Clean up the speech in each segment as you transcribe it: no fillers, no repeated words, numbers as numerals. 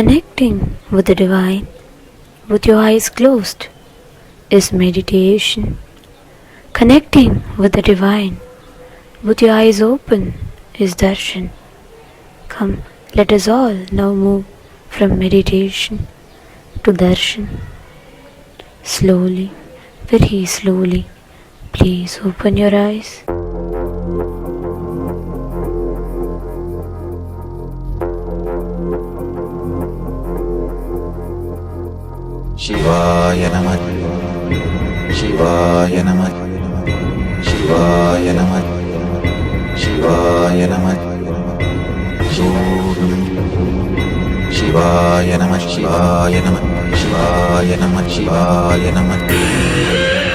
Connecting with the divine with your eyes closed is meditation. Connecting with the divine with your eyes open is darshan. Come, let us all now move from meditation to darshan. Slowly, very slowly, please open your eyes. Shivaya Namah, Shivaya Namah, Shivaya Namah, Shivaya Namah, Shivaya Namah, Shivaya Namah, Shivaya Namah, Shivaya Namah.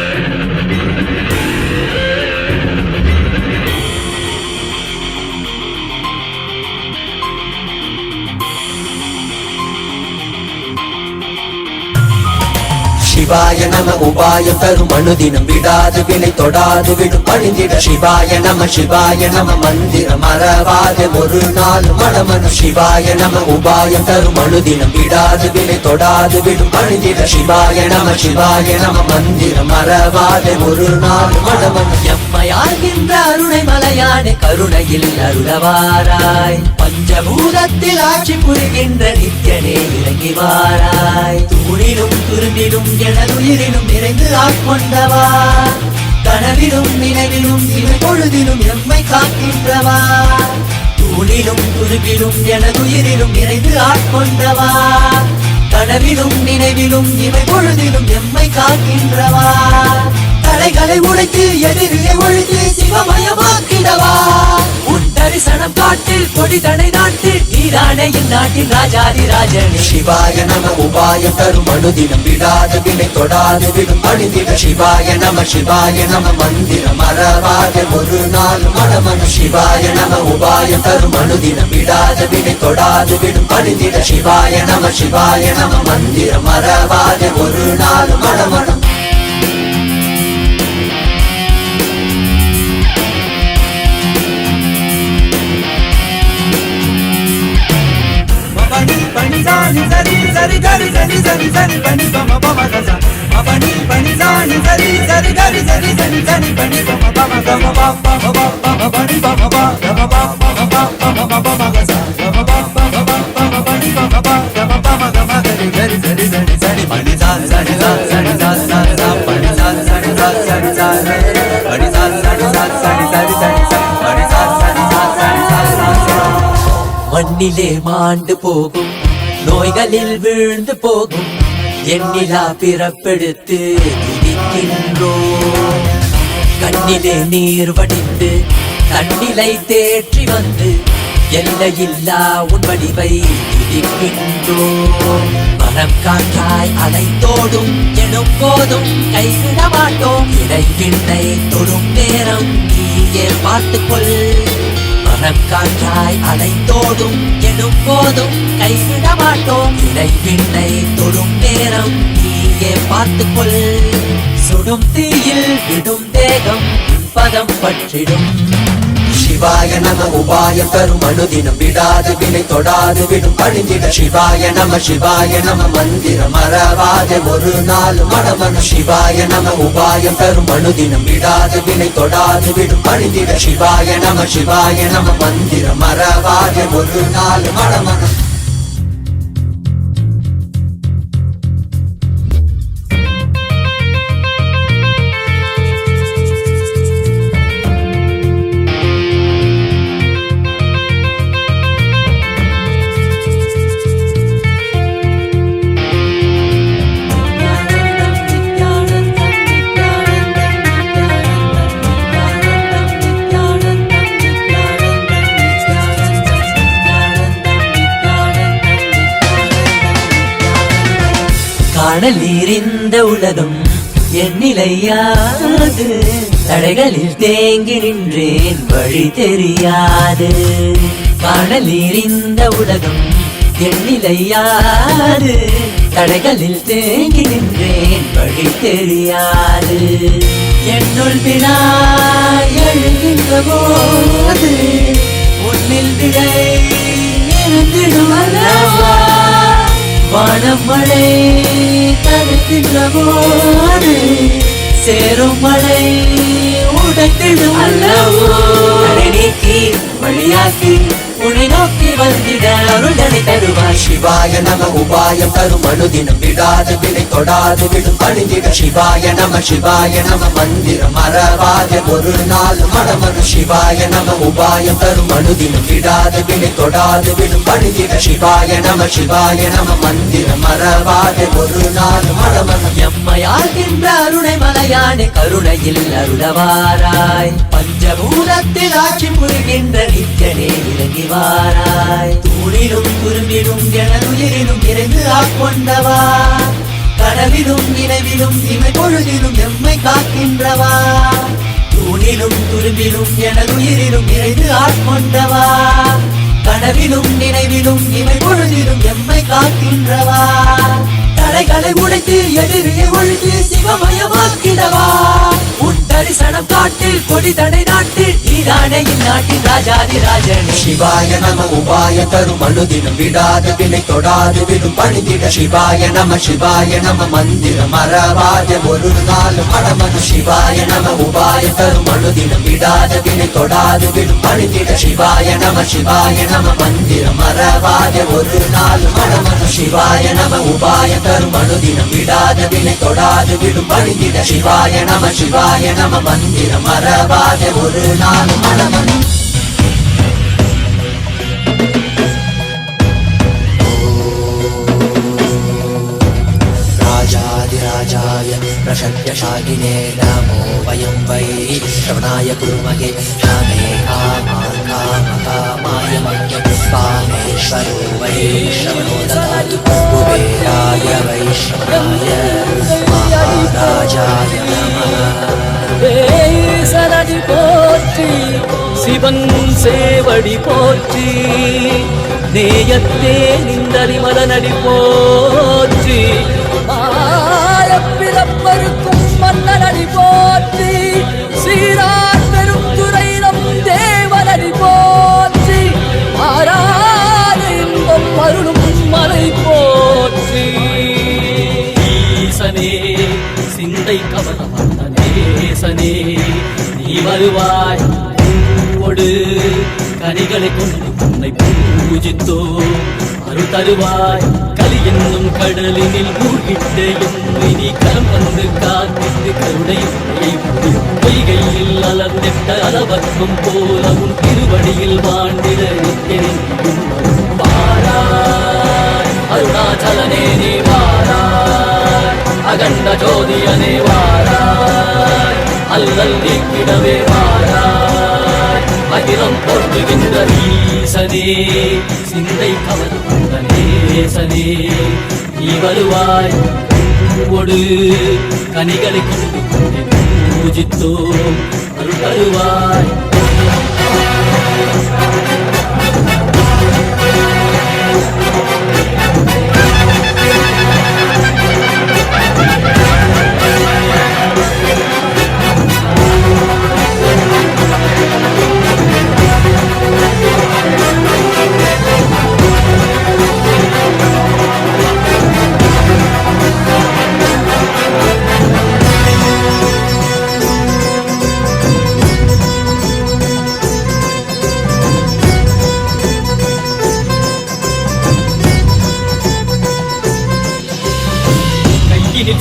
சிவாய நம உபாயம் தரும் அனுதினம் விடாது வினை தொடாது விடும் பணிந்திட சிவாய நம மந்திரம் மறவாது ஒரு நாள் மனமனு சிவாய நம உபாயம் தரும் அனுதினம் விடாது வினை தொடாது விடும் பணிந்திட சிவாய நம மந்திரம் மறவாது ஒரு நாள் மனமனு எம்மையாகின்ற அருணை மலையானே கருணையில் அருளவாராய் பஞ்சபூதத்தில் ஆட்சி புரிகின்ற நித்யனே இறங்கி வாராய் தூணிலும் துரும்பிலும் எனதுயிரிலும் நிறைந்து ஆட்கொண்டவா கனவிலும் நினைவிலும் இவை பொழுதிலும் எம்மை காக்கின்றவா தூணிலும் துரும்பிலும் எனதுயிரிலும் நிறைந்து ஆட்கொண்டவா கனவிலும் நினைவிலும் இவை பொழுதிலும் எம்மை காக்கின்றவா தடைகளை உடைத்து எதிரியை ஒழித்து சிவமயமாக்கிடவா உன் தரிசனம் காட்டில் கொடி தடை நாட்டில் நீரானே இந்நாட்டின் ராஜாதி ராஜனே சிவாய நம உபாயம் தரும் அனுதினம் விடாது வினை தொடாது விடும் பணிந்திட சிவாய நம மந்திரம் மறவாத ஒரு நாள் மனமனு சிவாய நம உபாயம் தரும் அனுதினம் விடாது வினை தொடாது விடும் பணிந்திட சிவாய நம மந்திரம் மறவாத ஒரு நாள் மனமனு Sani sari sari gari sari sari sari pani pama pama gaza. Apani pani sani sari sari gari sari sari sari pani pama pama gama pama pama pama pani pama pama gama pama pama pama gaza. Gama pama pama pani pama pama gama pama gama gari gari sari sari sari pani sani sari sari sari sari sari pani sani sari sari sari sari pani sani sari sari sari sari sari pani sani sari sari sari sari. மண்ணிலே மாண்டு போகும் நோய்களில் வீழ்ந்து போகும் எண்ணிலா பிறப்பெடுத்து துதிக்கின்றோம் கண்ணிலே நீர் வடிந்து தன்னிலை தேற்றி வந்து எல்லையில்லா உன் வடிவை துதிக்கின்றோம் மரம் காற்றாய் அலைத்தோடும் எனும் போதும் கைவிட மாட்டோம் இறைவிண்ணை தொடும் நேரம் நீயே பார்த்துக்கொள் மரம் காற்றாய் அலைத்தோடும் எனும் போதும் கைவிட மாட்டோம் இறைவிண்ணை தொடும் நேரம் நீயே பார்த்துக்கொள் சுடும் தீயில் விடும் தேகம் பதம் பற்றிடும் சிவாய நம உபாயம் தரும் அனுதினம் விடாது வினை தொடாது விடும் பணிந்திட சிவாய நம மந்திரம் மறவாத ஒரு நாள் மனமனு சிவாய நம உபாயம் தரும் அனுதினம் விடாது வினை தொடாது விடும் பணிந்திட சிவாய நம மந்திரம் மறவாத ஒரு நாள் மனமனு காணல் நீரிந்த உலகம் எண்ணிலையாது தடைகளில் தேங்கி நின்றேன் வழி தெரியாது காணல் நீரிந்த உலகம் எண்ணிலையாது தடைகளில் தேங்கி நின்றேன் வழி தெரியாது என்னுள் வினா எழுகின்ற போது உன்னில் விடை இருந்திடும் அல்லவா மனமழை தடுக்கின்ற போது சேரும் மழை உடைத்திடும் அல்லவோ நீக்கி வழியாக்கி உன்னை நோக்கி வந்திட அருளனை தருவாய் சிவாய நம உபாயம் தரும் அனுதினம் விடாது வினை தொடாது விடும் பணிந்திட சிவாய நம மந்திரம் மறவாத ஒரு நாள் மனமரு சிவாய நம உபாயம் தரும் அனுதினம் விடாது வினை தொடாது விடும் பணிந்திட சிவாய நம மந்திரம் மறவாத ஒரு நாள் மனமரு எம்மையாகின்ற அருணை மலையானே கருணையில் அருளவாராய் பஞ்சபூதத்தில் ஆட்சி புரிகின்ற நித்தியனே இறங்கி வாராய் தூணிலும் துரும்பிலும் எனதுயிரிலும் இறைந்து ஆட்கொண்டவா கனவிலும் நினைவிலும் இமை பொழுதிலும் எம்மை காக்கின்றவா தூணிலும் துரும்பிலும் எனதுயிரிலும் இறைந்து ஆட்கொண்டவா கனவிலும் நினைவிலும் இமை பொழுதிலும் எம்மை காக்கின்றவா தடைகளை உடைத்து எதிரியை ஒழித்து சிவமயமாக்கிடவா உன் தரிசனம் காட்டில் கொடி தடை நாட்டில் நீதானே இந்நாட்டின் ராஜாதி ராஜன் சிவாய நம உபாய தரும் அனுதினம் விடாத வினை தொடாது விடும் பணிந்திட சிவாய நம மந்திரம் மறவாத ஒரு நாள் மனமது சிவாய நம உபாய தரும் அனுதினம் விடாத வினை தொடாது விடும் பணிந்திட சிவாய நம மந்திரம் மறவாத ஒரு நாள் மனமது சிவாய நம உபாய தரும் அனுதினம் விடாத வினை தொடாது விடும் பணிந்திட சிவாய நம மந்திரம் மறவாத ஒரு நாள் மனமது राजाधिराजाय प्रशक्यशालिने नमो वयं वै श्रवणाय कुर्महे श्यामे कामाय कामेश्वरो वै श्रवणो ददातु कुबेराय वै श्रवणाय महाराजाय नमः சனடி போற்றி சிவன் சேவடி போற்றி நேயத்தே நிந்தரி மலனடி போற்றி பிறப்பருக்கும் மன்னனடி போற்றி சீரார் பெரும் துறை நம் தேவனடி போற்றி ஆராத இன்பம் அருளும் மலை போற்றி ஈசனே சிந்தை கவனம் நேசனே நீ வருவாய் பூவோடு கனிகளை கொண்டு உன்னை பூஜித்தோ அருள் தருவாய் கலி என்னும் கடலினில் மூழ்கிட்ட என்னை நீ கரம் வந்து காத்திட்டு கருணை பொய்கையில் அலர்ந்திட்ட அளவற்கும் போலவும் திருவடியில் வாழ்ந்திட வாராய் அருணாச்சலனே நீ வாராய் அகண்ட ஜோதியனே வாராய் அல்லல் நீக்கிடவே வாராய் அகிலம் போற்றுகின்ற ஈசனே சிந்தை கவர்ந்த நேசனே நீ வருவாய் பூவோடு கனிகளை கொண்டு பூஜித்தோம் அருள் தருவாய்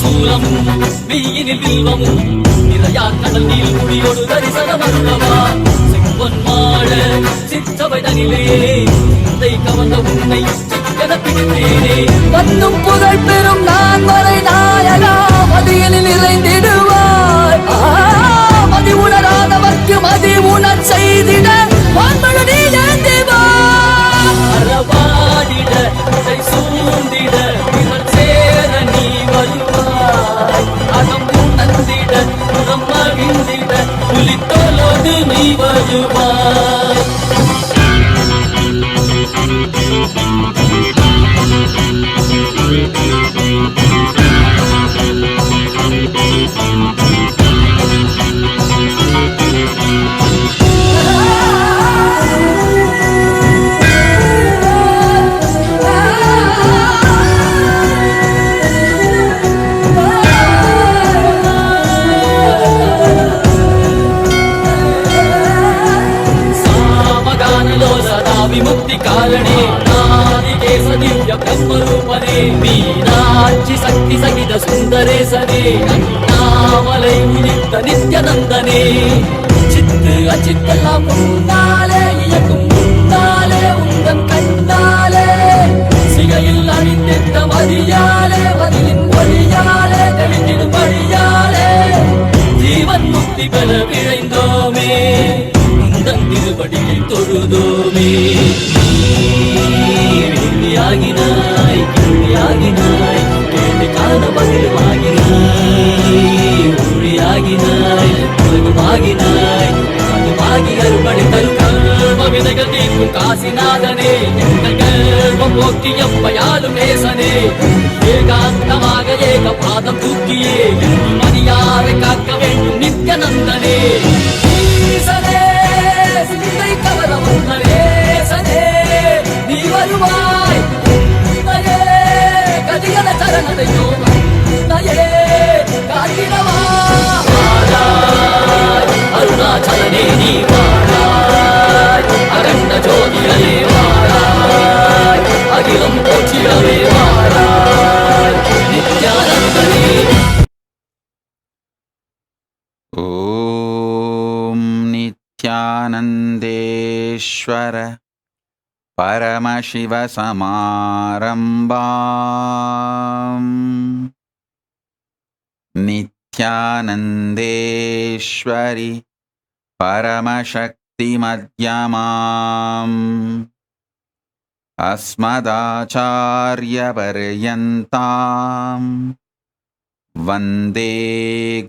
சூலமும் மெய்யினில் வில்வமும் நிறையா கடல் நீர் குடியோடு தரிசனம் அருளவா செம்பொன் மாட சிற்றவை தனிலே சிந்தை கவர்ந்த உன்னை சிக்கன பிடித்தேனே வந்தும் புகழ் பெறும் நான் வரை நாயகா மதியனில் நிறைந்திடுவாய் மதி உணராதவர்க்கு மதி உணர் செய்திட வான்பழனி அறவாடிட சூழ்ந்திட சேர நீ வருவாய் அகம் உணர்ந்திட புறம் மகிழ்ந்திட புலித்தோலோடு நீ வருவாய் ரூபனே மீனாட்சி சக்தி சகித சுந்தரேசனே அண்ணாமலை உதித்த நித்யநந்தனே சித்து அச்சித்தெல்லாம் முன்னாலே இயக்கும் முன்னாலே உந்தன் கண்ணாலே சிகையில் அணிந்திட்ட மதியாலே மதியின் மொழியாலே தெளிந்திடும் வழியாலே ஜீவன் முக்தி பெற விழைந்தோமே உந்தன் திருவடியை தொழுதோமே ஆகினாய் கிளியாகினாய் கேள்வி காண மகிழ்வாகினாய் ஒளியாகினாய் உலகமாகினாய் அதுவாகி அருள்படி தரும் கல்வ விதைகள் தீர்க்கும் காசிநாதனே எங்கள் கல்வம் போக்கி எப்பயாலும் நேசனே ஏகாந்தமாக ஏக பாதம் தூக்கியே மதியாரை காக்க வேண்டும் நித்யநந்தனே ஈசனே சிந்தை கவல முன்னரேசனே நீ வருவாய் உன்னையே கதிகல சரணதையோ உன்னையே காத்திடவா வாராய் அருணாச்சலனே நீ வாராய் அரண்ட ஜோதியலே வாராய் அகிலம் போற்றிடவே வாராய் நித்யானந்தனே ஓம் நித்யானந்தேஸ்வர परमशिवसमारम्भाम् नित्यानन्देश्वरि परमशक्तिमध्यमाम् अस्मदाचार्यपर्यन्ताम् वन्दे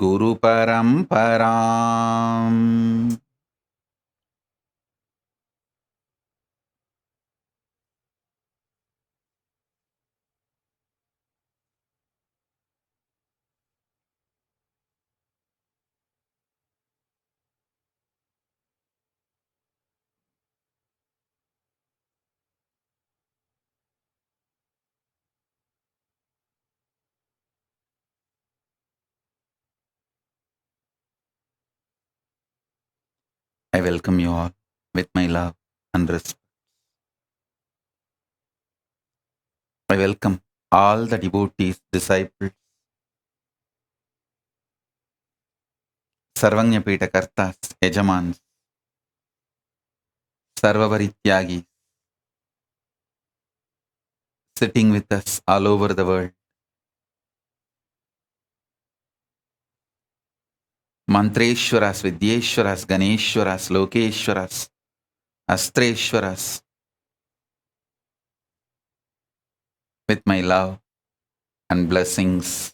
गुरुपरम्पराम् I welcome you all with my love and respect. I welcome all the devotees, disciples, Sarvanyapita Kartas, Yajamans, Sarvavarityagis, sitting with us all over the world. Mantreshwaras, Vidyeshwaras, Ganeshwaras, Lokeshwaras, Astreshwaras, with my love and blessings.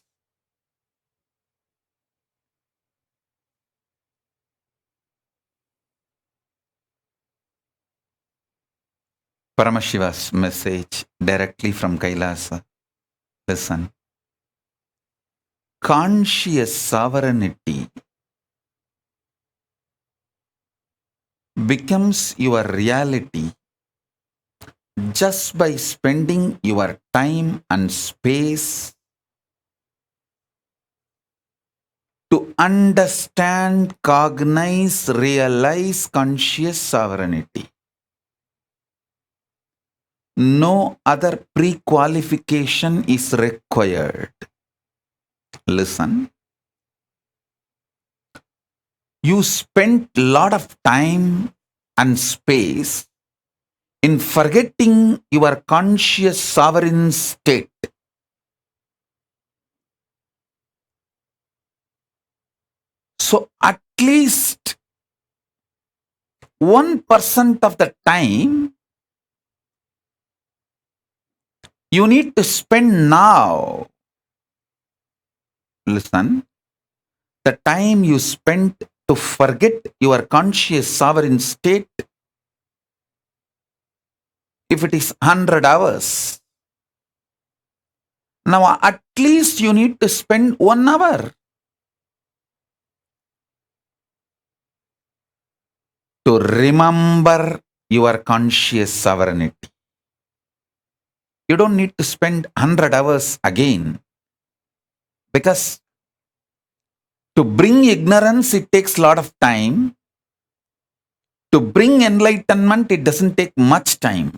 Paramashiva's message directly from Kailasa. Listen. Conscious sovereignty becomes your reality just by spending your time and space to understand, cognize, realize conscious sovereignty. No other pre-qualification is required. Listen. You spent a lot of time and space in forgetting your conscious sovereign state. So at least 1% of the time you need to spend now. Listen, the time you spent to forget your conscious sovereign state, if it is 100 hours, now at least you need to spend 1 hour. To remember your conscious sovereignty. You don't need to spend 100 hours again. Because to bring ignorance, it takes a lot of time. To bring enlightenment, it doesn't take much time.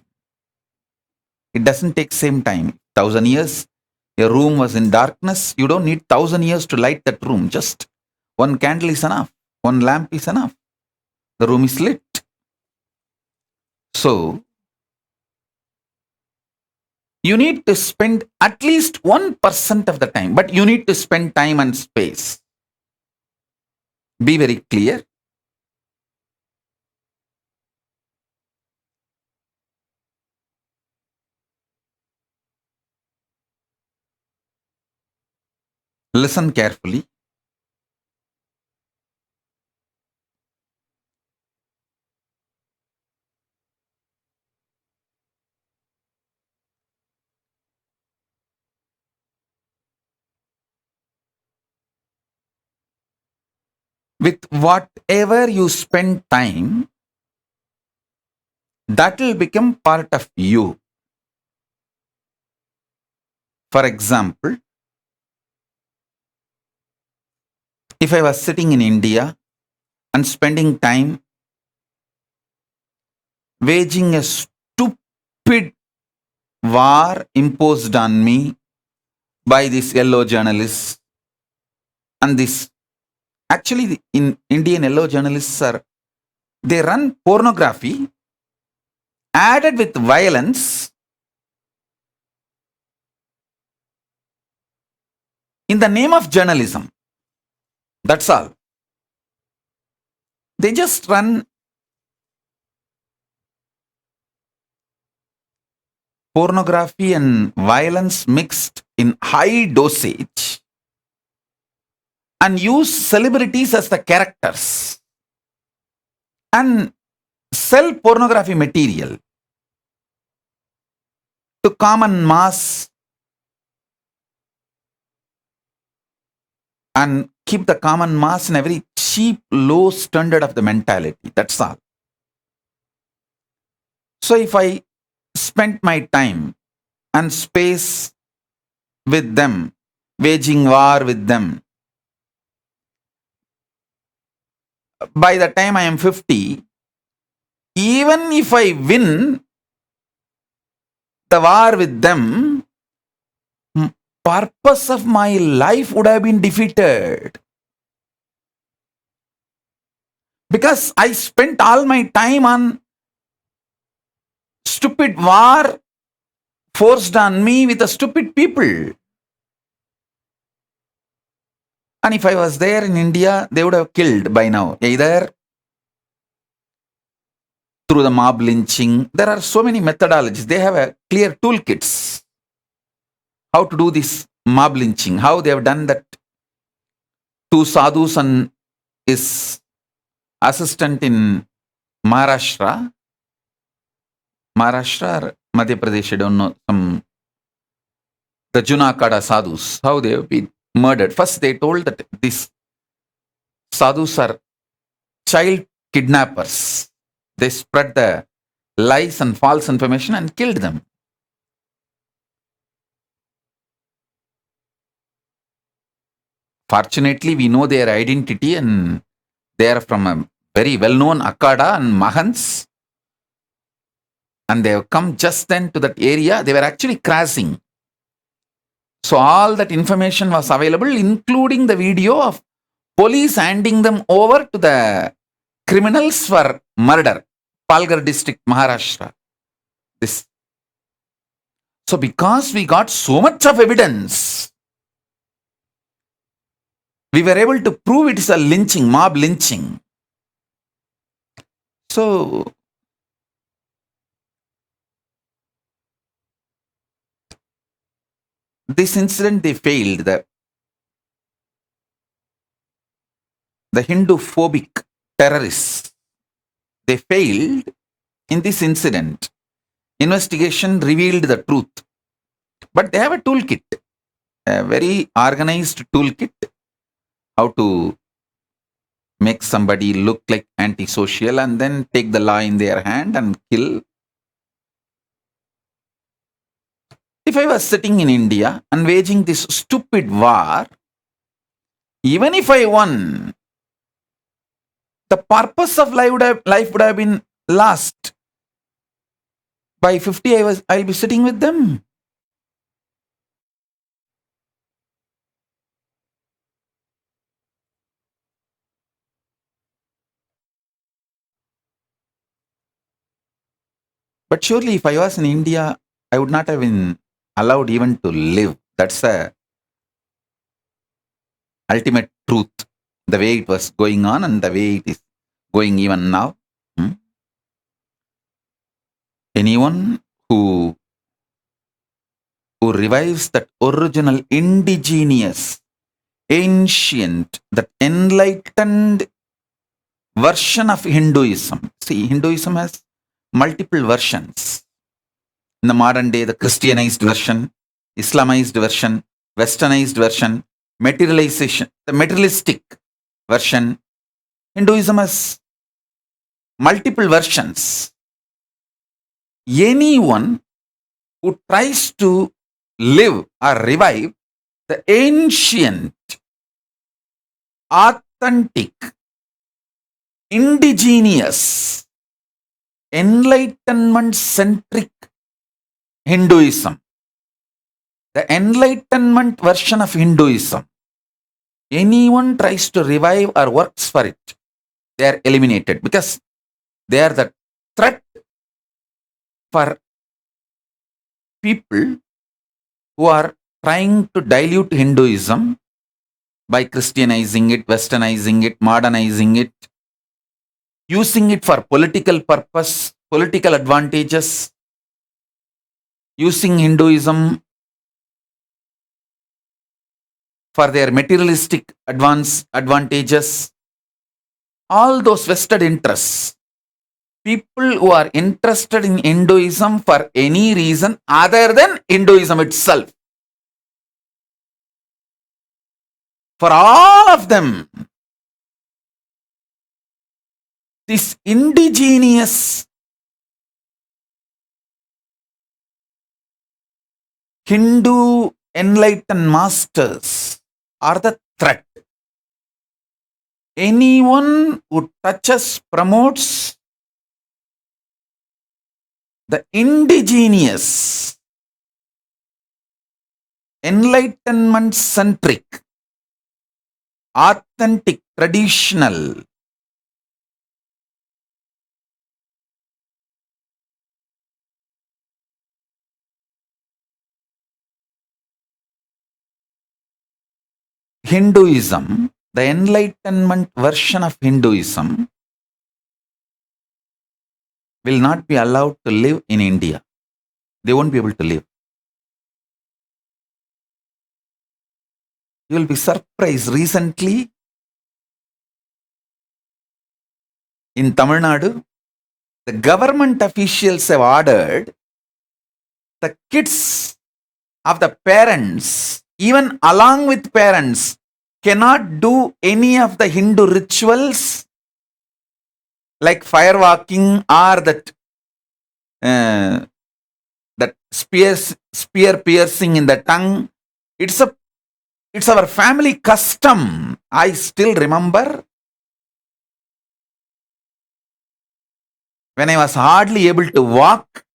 It doesn't take same time. 1,000 years, your room was in darkness. You don't need 1,000 years to light that room. Just one candle is enough. One lamp is enough. The room is lit. So, you need to spend at least 1% of the time, but you need to spend time and space. Be very clear. Listen carefully. With whatever you spend time, that will become part of you. For example, if I was sitting in India and spending time waging a stupid war imposed on me by these yellow journalists, and this actually in Indian yellow journalists they run pornography added with violence in the name of journalism. That's all. They just run pornography and violence mixed in high dosage and use celebrities as the characters and sell pornography material to common mass and keep the common mass in a very cheap, low standard of the mentality. That's all. So if I spent my time and space with them, waging war with them, by the time I am 50, even if I win the war with them, purpose of my life would have been defeated. Because I spent all my time on stupid war forced on me with the stupid people. And if I was there in India, they would have killed by now. Either through the mob lynching. There are so many methodologies. They have a clear toolkits. How to do this mob lynching. How they have done that. Two sadhus and his assistant in Maharashtra or Madhya Pradesh, I don't know, the Junakada sadhus, how they have been murdered. First they told that these sadhus are child kidnappers. They spread the lies and false information and killed them. Fortunately, we know their identity and they are from a very well-known Akada and Mahants. And they have come just then to that area. They were actually crashing. So all that information was available, including the video of police handing them over to the criminals for murder. Palghar district, Maharashtra. This. So because we got so much of evidence, we were able to prove it is a lynching, mob lynching. So this incident, they failed. The Hindu-phobic terrorists, they failed in this incident. Investigation revealed the truth. But they have a toolkit, a very organized toolkit, how to make somebody look like antisocial and then take the law in their hand and kill. If I was sitting in India and waging this stupid war, even if I won, the purpose of life would have been lost. By 50, I'll be sitting with them. But surely, if I was in India, I would not have been allowed even to live. That's the ultimate truth. The way it was going on and the way it is going even now. Hmm? Anyone who revives that original indigenous, ancient, that enlightened version of Hinduism. See, Hinduism has multiple versions. In the modern day, the Christianized version, Islamized version, Westernized version, materialization, the materialistic version. Hinduism has multiple versions. Anyone who tries to live or revive the ancient, authentic, indigenous, enlightenment centric Hinduism, the enlightenment version of Hinduism, anyone tries to revive or works for it, they are eliminated because they are the threat for people who are trying to dilute Hinduism by Christianizing it, Westernizing it, modernizing it, using it for political purpose, political advantages, using Hinduism for their materialistic advantages, all those vested interests. People who are interested in Hinduism for any reason other than Hinduism itself, for all of them, this indigenous Hindu enlightened masters are the threat. Anyone who touches, promotes the indigenous, enlightenment centric, authentic, traditional, Hinduism, the enlightenment version of Hinduism, will not be allowed to live in India. They won't be able to live. You will be surprised. Recently, in Tamil Nadu, the government officials have ordered the kids of the parents, even along with parents, cannot do any of the Hindu rituals like firewalking or that spear piercing in the tongue. It's our family custom. I still remember when I was hardly able to walk,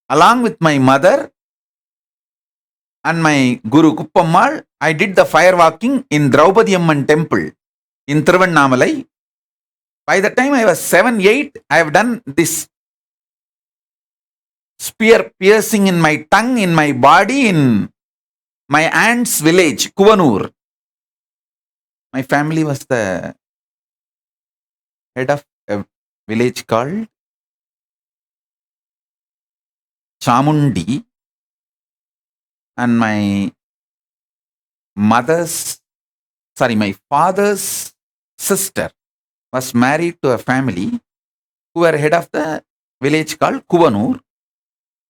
along with my mother and my Guru Kuppammal, I did the firewalking in Draupadi Amman temple in Thiruvannamalai. By the time I was 7, 8, I have done this spear piercing in my tongue, in my body, in my aunt's village, Kuvanur. My family was the head of a village called Chamundi, and my father's sister was married to a family who were head of the village called Kuvanur,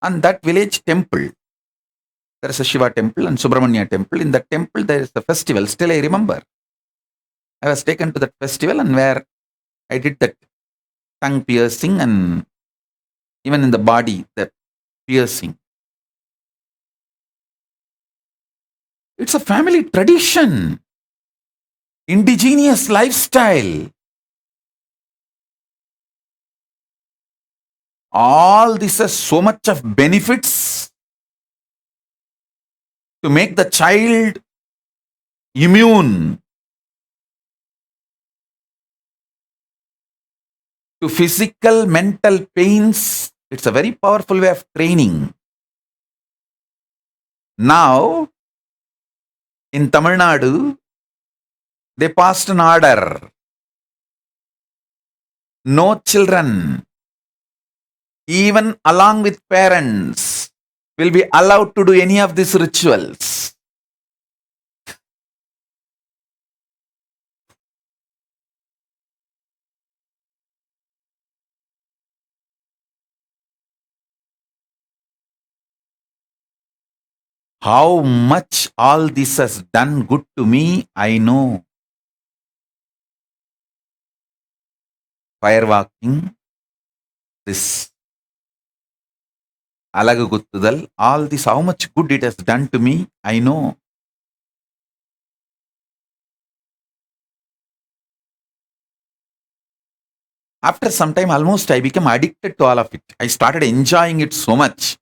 and that village temple, there is a Shiva temple and Subramanya temple. In that temple, there is a festival. Still, I remember. I was taken to that festival and where I did that tongue piercing and even in the body, that piercing. It's a family tradition, indigenous lifestyle. All this has so much of benefits to make the child immune. to physical, mental pains. It's a very powerful way of training. Now, in Tamil Nadu, they passed an order. No children, even along with parents, will be allowed to do any of these rituals. How much all this has done good to me, I know. Firewalking, this Alagu Guttudal, all this, how much good it has done to me, I know. After some time, almost I became addicted to all of it. I started enjoying it so much.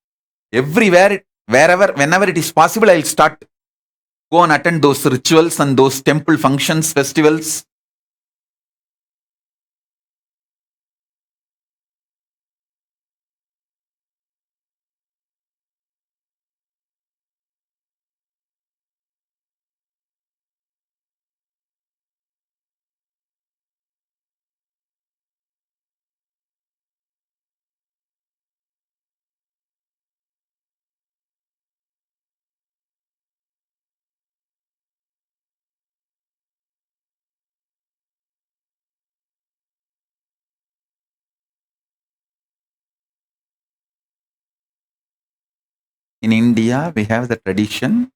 Everywhere, wherever, whenever it is possible, I'll start go and attend those rituals and those temple functions, festivals. In India, we have the tradition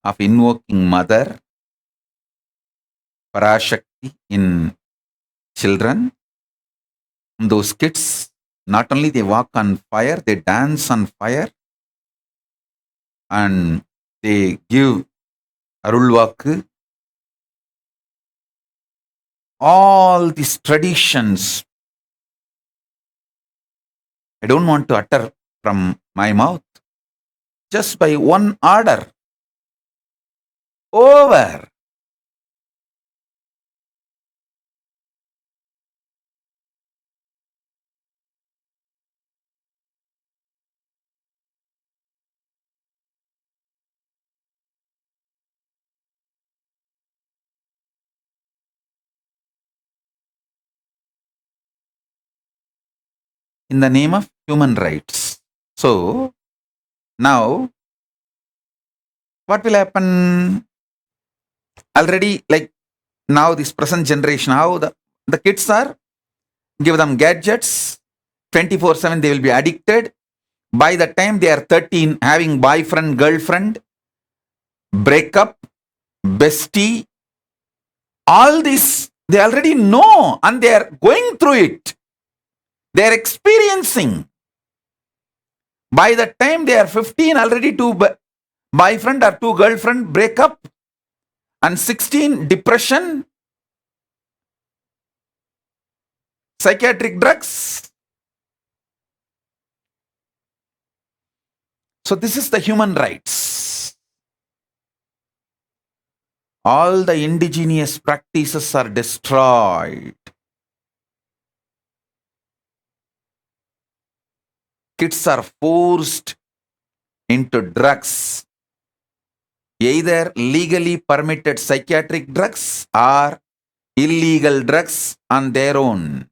of invoking Mother Parashakti in children. Those kids, not only they walk on fire, they dance on fire and they give Arulvaku. All these traditions, I don't want to utter from my mouth. Just by one order, over. In the name of human rights. So, now, what will happen? Already, like now, this present generation, how the kids are, give them gadgets, 24/7, they will be addicted. By the time they are 13, having boyfriend, girlfriend, breakup, bestie, all this, they already know and they are going through it. They are experiencing. By the time they are 15, already two boyfriend or two girlfriend breakup, and 16, depression, psychiatric drugs. So this is the human rights. All the indigenous practices are destroyed. Kids are forced into drugs, either legally permitted psychiatric drugs or illegal drugs on their own.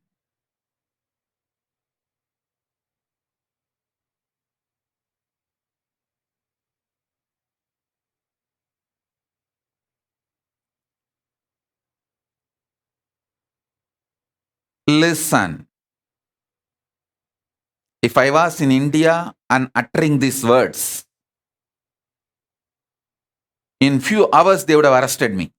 Listen, if I was in India and uttering these words, in few hours they would have arrested me.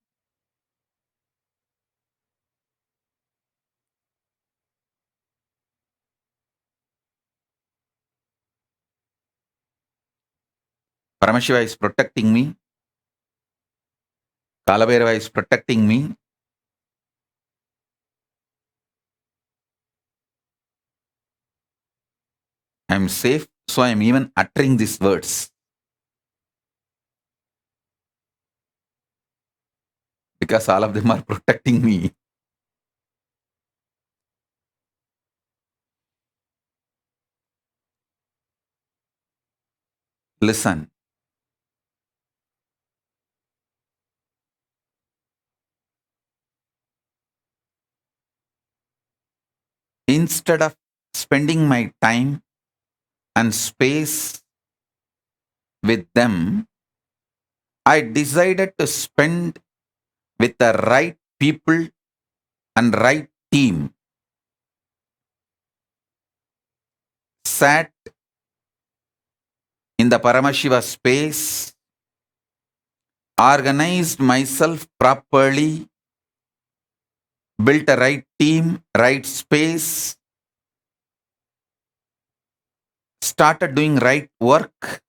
Paramashiva is protecting me. Kalabhairava is protecting me. I am safe, so I am even uttering these words. Because all of them are protecting me. Listen. Instead of spending my time and space with them, I decided to spend with the right people and right team. Sat in the Paramashiva space, organized myself properly, built a right team, right space, started doing right work.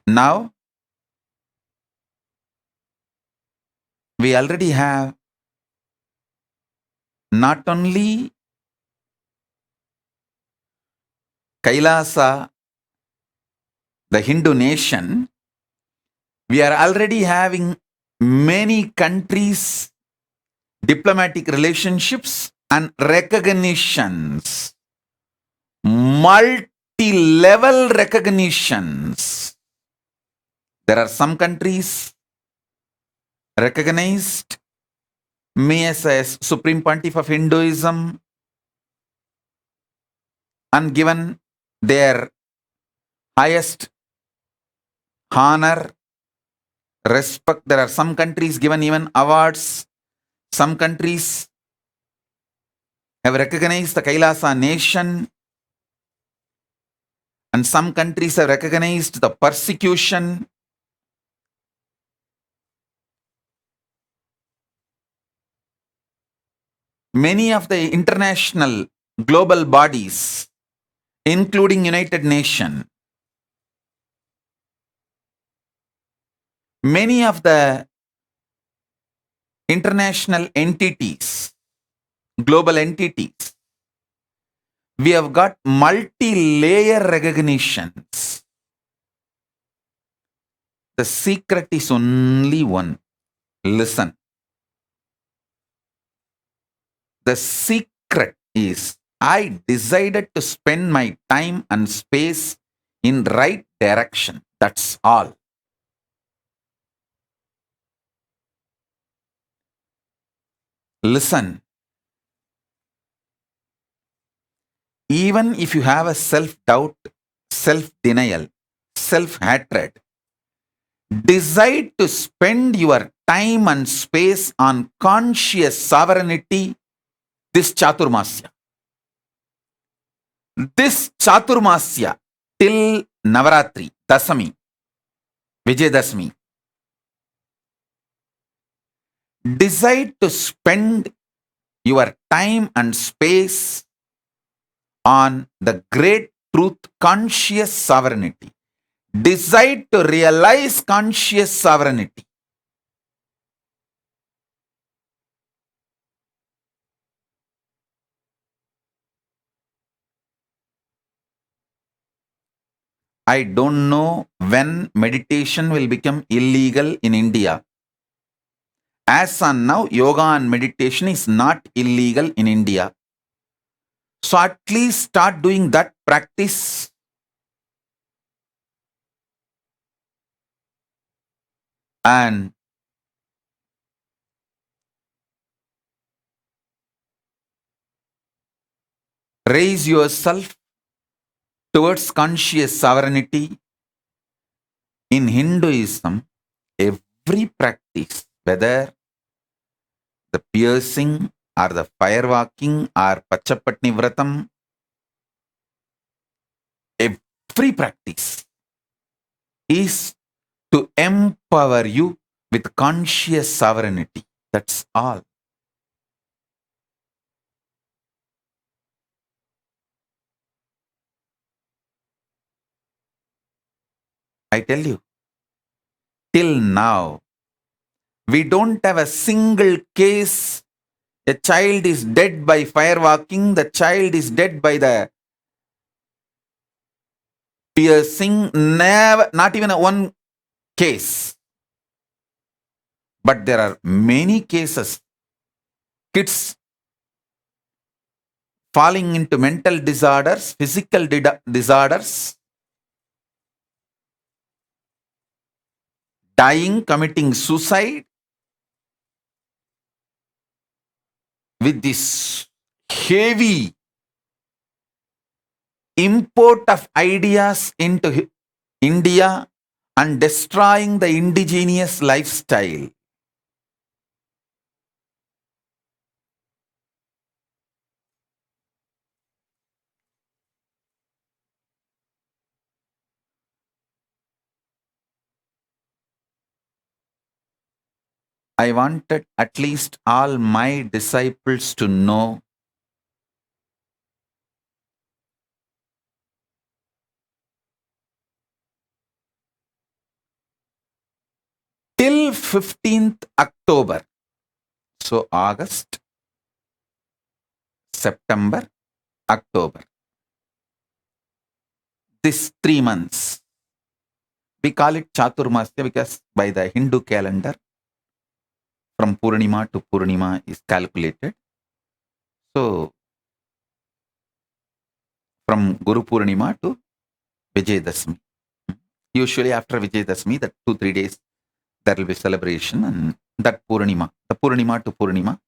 Now, we already have not only Kailasa, the Hindu nation, we are already having many countries, diplomatic relationships, and recognitions, multi-level recognitions. There are some countries recognized me as a Supreme Pontiff of Hinduism and given their highest honor, respect. There are some countries given even awards. Some countries have recognized the Kailasa nation, and some countries have recognized the persecution. Many of the international global bodies, including United Nations, many of the international entities, global entities, we have got multi-layer recognitions. The secret is only one. Listen. The secret is I decided to spend my time and space in right direction. That's all. Listen. Even if you have a self-doubt, self-denial, self-hatred, decide to spend your time and space on conscious sovereignty this Chaturmasya. This Chaturmasya till Navaratri, Dasami, Vijayadashmi. Decide to spend your time and space on the great truth, conscious sovereignty. Decide to realize conscious sovereignty. I don't know when meditation will become illegal in India. As on now, yoga and meditation is not illegal in India. So at least start doing that practice. And raise yourself towards conscious sovereignty. In Hinduism, every practice, whether the piercing or the firewalking or Pachapatni Vratam, every practice is to empower you with conscious sovereignty. That's all. I tell you, till now, we don't have a single case. A child is dead by firewalking, the child is dead by the piercing, never, not even one case. But there are many cases. Kids falling into mental disorders, physical disorders, dying, committing suicide with this heavy import of ideas into India and destroying the indigenous lifestyle. I wanted at least all my disciples to know till 15th October. So August, September, October. These 3 months. We call it Chaturmasya because by the Hindu calendar, from Purnima to Purnima is calculated. So, from Guru Purnima to Vijayadashmi. Usually after Vijayadashmi, that 2-3 days, there will be celebration, and that Purnima, the Purnima to Purnima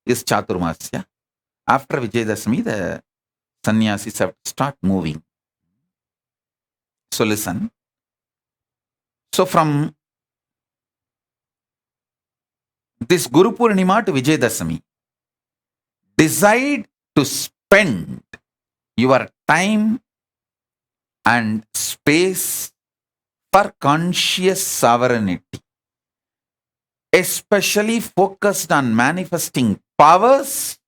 is Chaturmasya. After Vijayadashmi, the sannyasis have to start moving. So listen. So from this Guru Purnima to Vijayadashmi, decide to spend your time and space for conscious sovereignty, especially focused on manifesting powers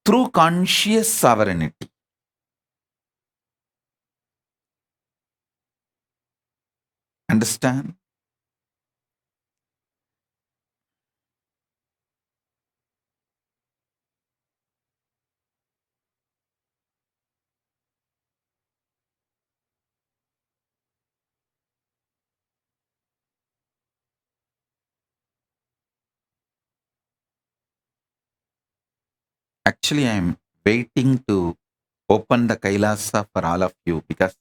through conscious sovereignty. Understand? Actually, I am waiting to open the Kailasa for all of you because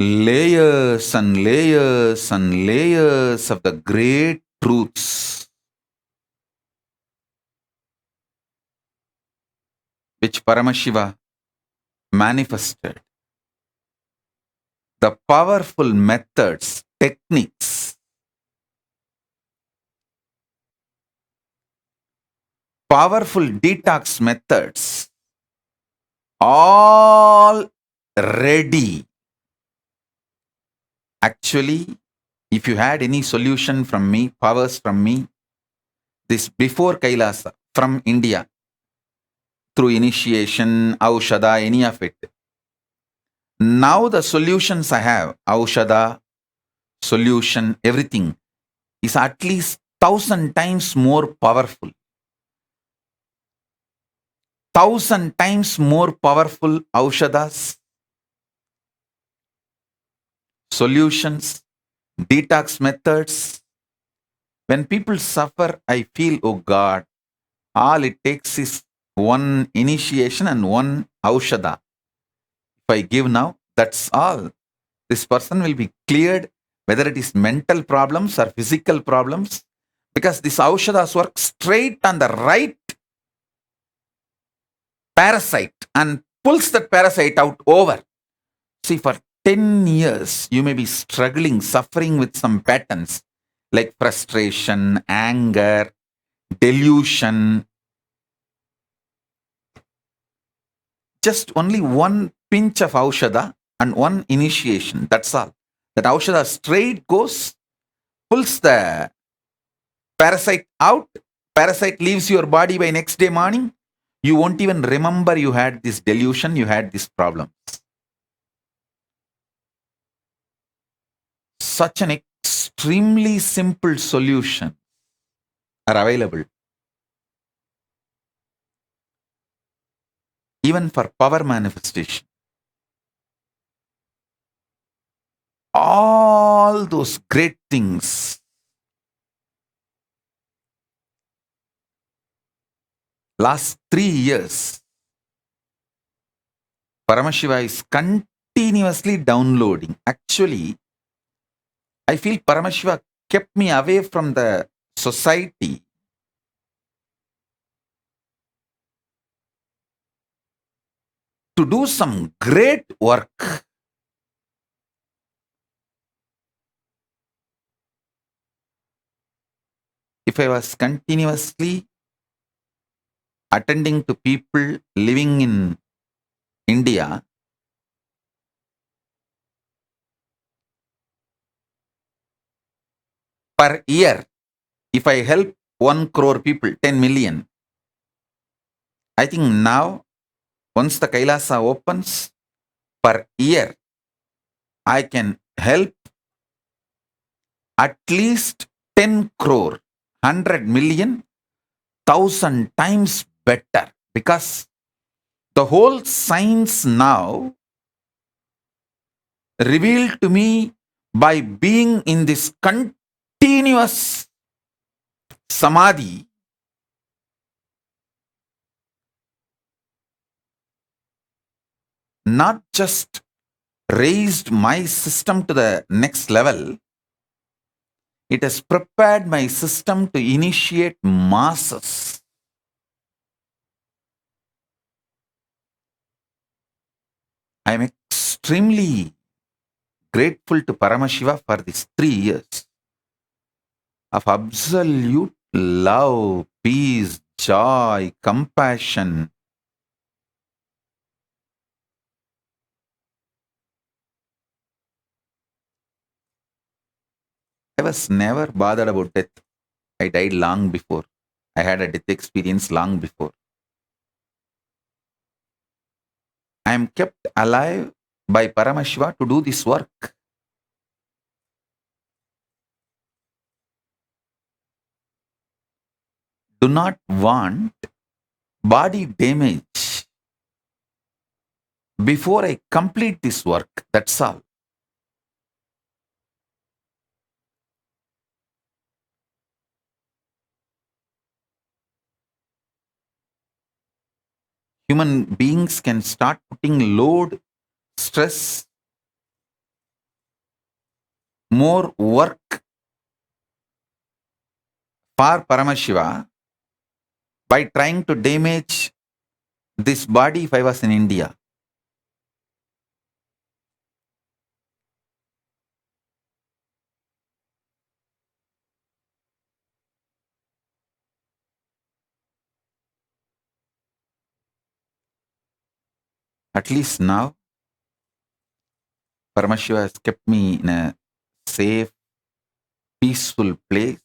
layers and layers and layers of the great truths which Paramashiva manifested, the powerful methods, techniques, powerful detox methods, all ready. Actually, if you had any solution from me, powers from me, this before Kailasa, from India, through initiation, Aushada, any of it. Now the solutions I have, Aushada, solution, everything, is at least 1,000 times more powerful. 1,000 times more powerful Aushadas, solutions, detox methods. When people suffer, I feel, oh God, all it takes is one initiation and one Aushada. If I give now, that's all. This person will be cleared, whether it is mental problems or physical problems, because this Aushadas work straight on the right parasite and pulls that parasite out over. See, for 10 years, you may be struggling, suffering with some patterns like frustration, anger, delusion. Just only one pinch of Aushada and one initiation, that's all. That Aushada straight goes, pulls the parasite out, parasite leaves your body by next day morning. You won't even remember you had this delusion, you had this problem. Such an extremely simple solution are available. Even for power manifestation. All those great things. Last 3 years, Paramashiva is continuously downloading. Actually, I feel Paramashiva kept me away from the society to do some great work. If I was continuously attending to people living in India, per year, if I help 1 crore people, 10 million, I think now, once the Kailasa opens, per year, I can help at least 10 crore, 100 million, 1,000 times better, because the whole science now revealed to me by being in this continuous samadhi, not just raised my system to the next level, it has prepared my system to initiate masses. I am extremely grateful to Paramashiva for these 3 years of absolute love, peace, joy, compassion. I was never bothered about death. I died long before. I had a death experience long before. I am kept alive by Paramashiva to do this work. Do not want body damage before I complete this work. That's all. Human beings can start putting load, stress, more work for Paramashiva by trying to damage this body if I was in India. At least now, Paramashiva has kept me in a safe, peaceful place.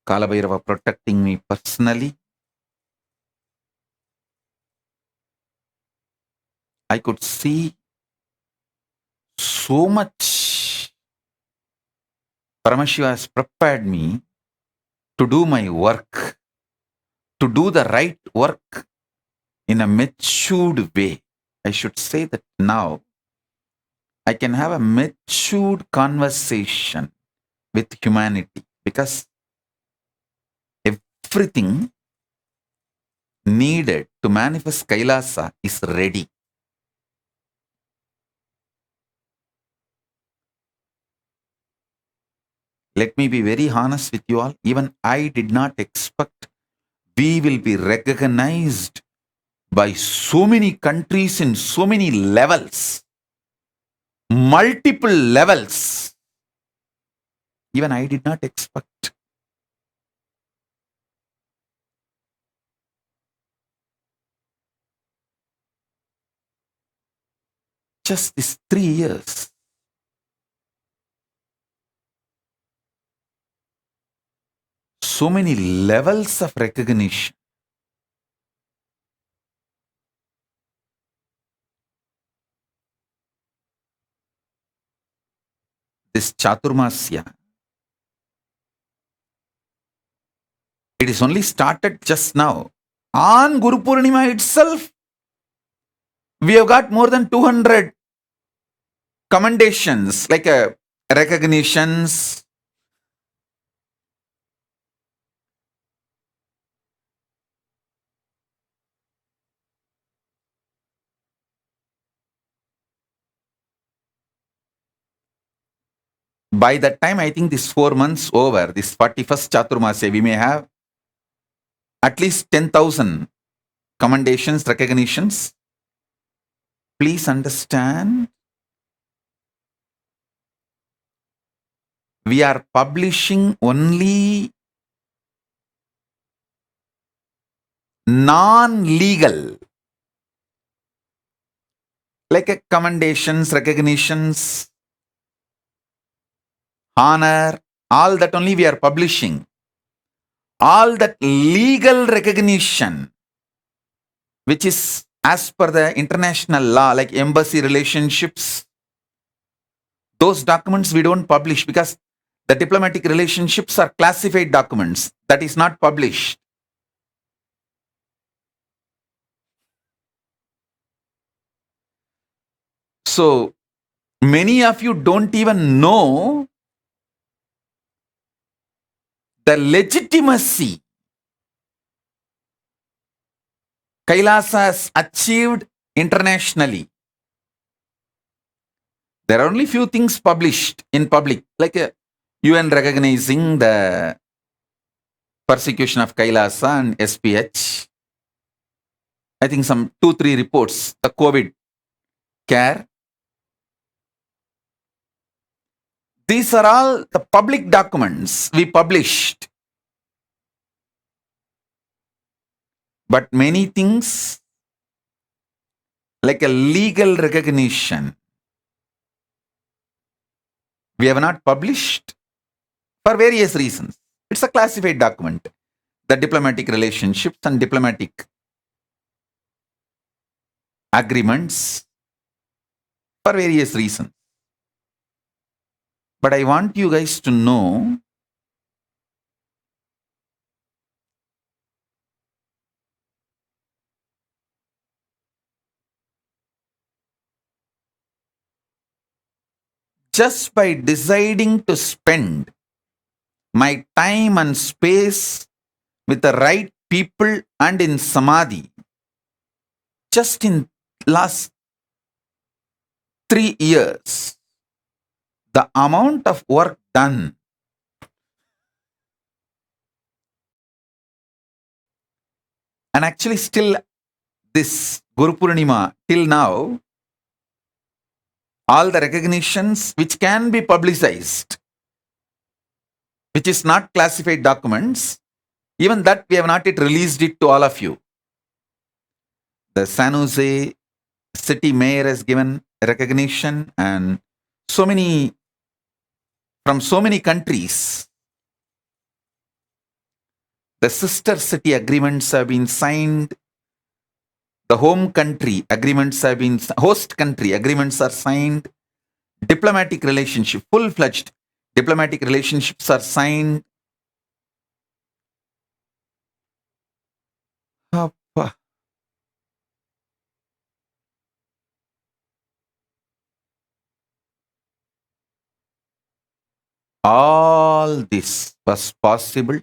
Kalabhairava protecting me personally. I could see so much. Paramashiva has prepared me to do my work, to do the right work in a matured way. I should say that now I can have a matured conversation with humanity because everything needed to manifest Kailasa is ready. Let me be very honest with you all. Even I did not expect we will be recognized by so many countries in so many levels, multiple levels. Even I did not expect. Just these 3 years. So many levels of recognition. This Chaturmasya, it is only started just now. On Guru Purnima itself, we have got more than 200 commendations, like recognitions. by that time, I think this 4 months over, this 41st Chaturmasya, we may have at least 10,000 commendations, recognitions. Please understand, we are publishing only non-legal, like a commendations, recognitions, honor, all that only we are publishing. All that legal recognition, which is as per the international law, like embassy relationships, those documents we don't publish because the diplomatic relationships are classified documents. That is not published. So many of you don't even know the legitimacy Kailasa has achieved internationally. There are only few things published in public, like UN recognizing the persecution of Kailasa and SPH. I think some 2-3 reports, the COVID care. These are all the public documents we published. But many things like a legal recognition, we have not published for various reasons. It's a classified document. The diplomatic relationships and diplomatic agreements for various reasons. But I want you guys to know just by deciding to spend my time and space with the right people and in Samadhi, just in last 3 years, the amount of work done and actually still this Guru Purnima till now, all the recognitions which can be publicized, which is not classified documents, even that we have not yet released it to all of you. The San Jose city mayor has given recognition, and so many from so many countries. The sister city agreements have been signed. The home country agreements have been, host country agreements are signed. Diplomatic relationship, full-fledged diplomatic relationships are signed. Appa. All this was possible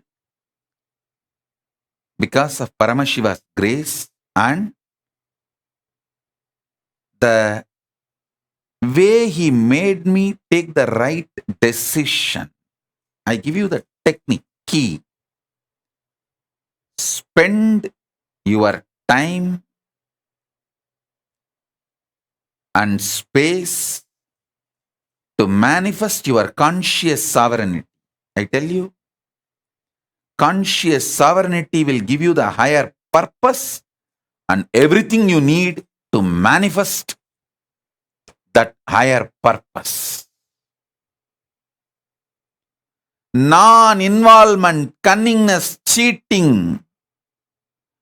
because of Paramashiva's grace and the way he made me take the right decision. I give you the technique, key. Spend your time and space to manifest your conscious sovereignty. I tell you, conscious sovereignty will give you the higher purpose and everything you need to manifest that higher purpose. Non-involvement, cunningness, cheating,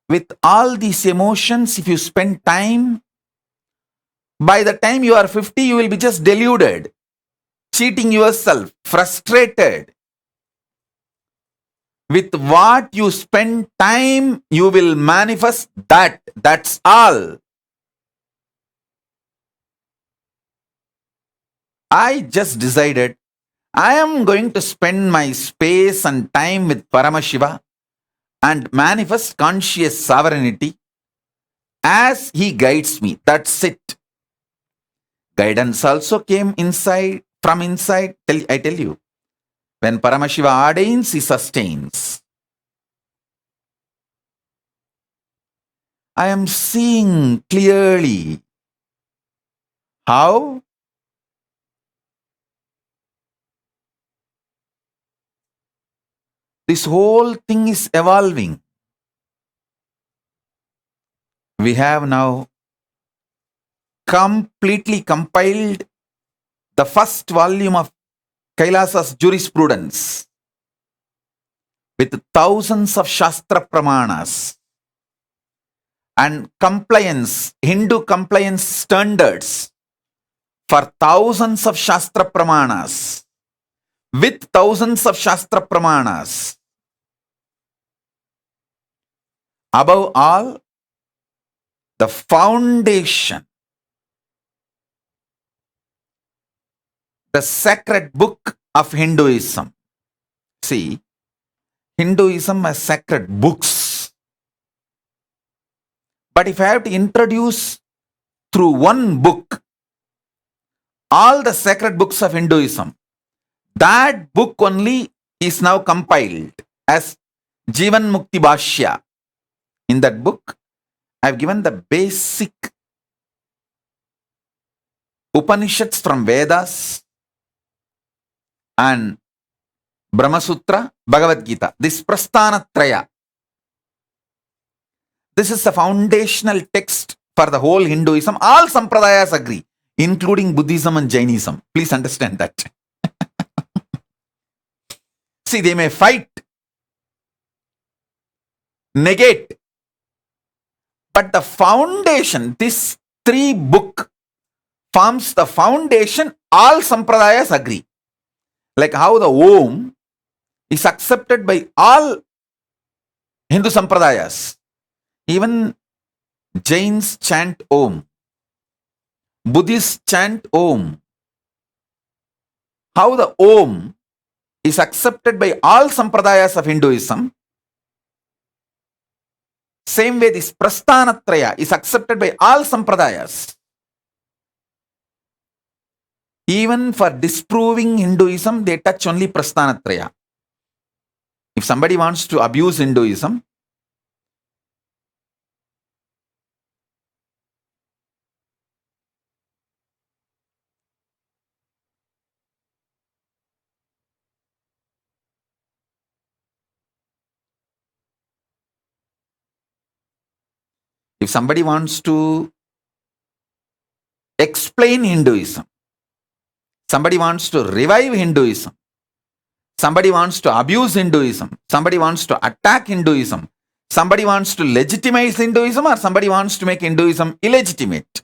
with all these emotions, if you spend time, by the time you are 50, you will be just deluded, cheating yourself, frustrated. With what you spend time, you will manifest that. That's all. I just decided I am going to spend my space and time with Paramashiva and manifest conscious sovereignty as he guides me. That's it. Guidance also came inside From inside, I tell you, when Paramashiva ordains, he sustains. I am seeing clearly how this whole thing is evolving. We have now completely compiled the first volume of Kailasa's jurisprudence with thousands of Shastra Pramanas and compliance, Hindu compliance standards for thousands of Shastra Pramanas, with thousands of Shastra Pramanas. Above all, the foundation, the sacred book of Hinduism. See, Hinduism has sacred books. But if I have to introduce through one book all the sacred books of Hinduism, that book only is now compiled as Jivan Mukti Bhashya. In that book, I have given the basic Upanishads from Vedas and Brahma Sutra, Bhagavad Gita. This Prasthana Traya. This is the foundational text for the whole Hinduism. All Sampradayas agree, including Buddhism and Jainism. Please understand that. See, they may fight, negate, but the foundation, this three book forms the foundation. All Sampradayas agree. Like how the Om is accepted by all Hindu Sampradayas. Even Jains chant Om. Buddhists chant Om. How the Om is accepted by all Sampradayas of Hinduism. Same way this Prasthanatraya is accepted by all Sampradayas. Even for disproving Hinduism, they touch only Prasthanatraya. If somebody wants to abuse Hinduism, if somebody wants to explain Hinduism, somebody wants to revive Hinduism, somebody wants to abuse Hinduism, somebody wants to attack Hinduism, somebody wants to legitimize Hinduism, or somebody wants to make Hinduism illegitimate,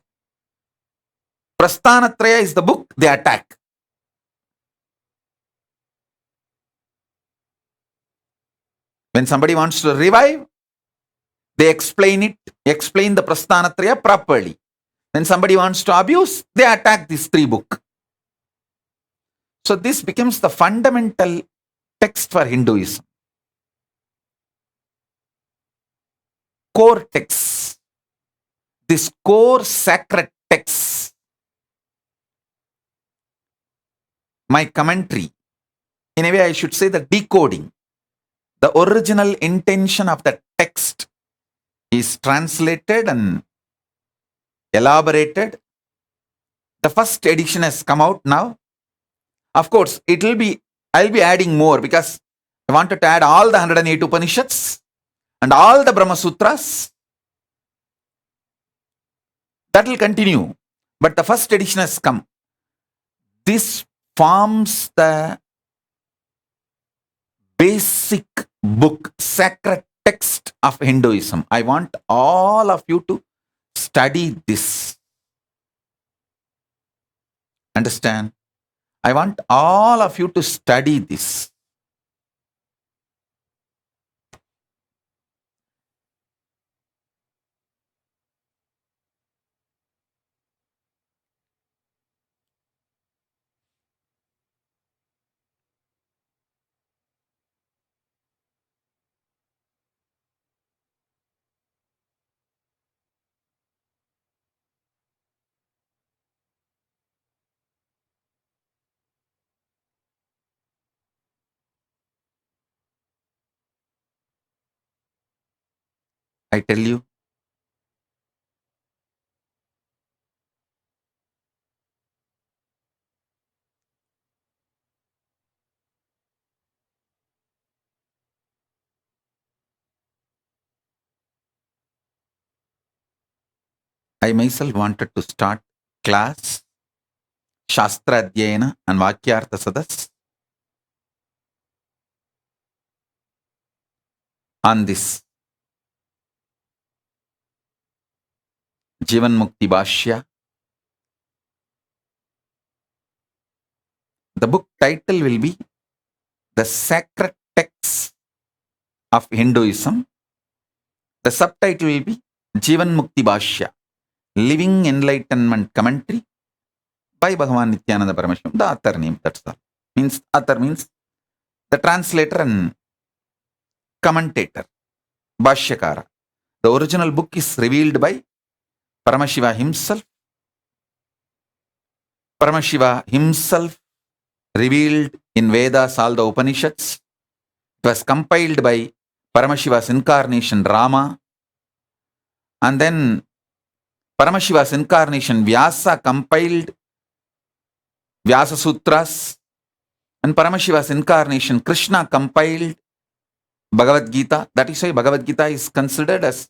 Prasthanatraya is the book they attack. When somebody wants to revive, they explain the Prasthanatraya properly. When somebody wants to abuse, they attack these three books. So this becomes the fundamental text for Hinduism. Core text. This core sacred text. My commentary. In a way, I should say the decoding. The original intention of the text is translated and elaborated. The first edition has come out now. Of course, I'll be adding more because I wanted to add all the 108 Upanishads and all the Brahma Sutras. That will continue. But the first edition has come. This forms the basic book, sacred text of Hinduism. I want all of you to study this. Understand? I want all of you to study this. I tell you, I myself wanted to start class, Shastra Adhyayana and Vakyartha Sadas on this Jivan Mukti Bhashya. The book title will be The Sacred Texts of Hinduism. The subtitle will be Jivan Mukti Bhashya, Living Enlightenment Commentary by Bhagavan Nityananda Parameshwaram. The author name, that's all. Author means the translator and commentator, Bhashyakara. The original book is revealed by Paramashiva himself. Paramashiva himself revealed in Vedas, all the Upanishads. It was compiled by Paramashiva's incarnation Rama. And then Paramashiva's incarnation Vyasa compiled Vyasa Sutras. And Paramashiva's incarnation Krishna compiled Bhagavad Gita. That is why Bhagavad Gita is considered as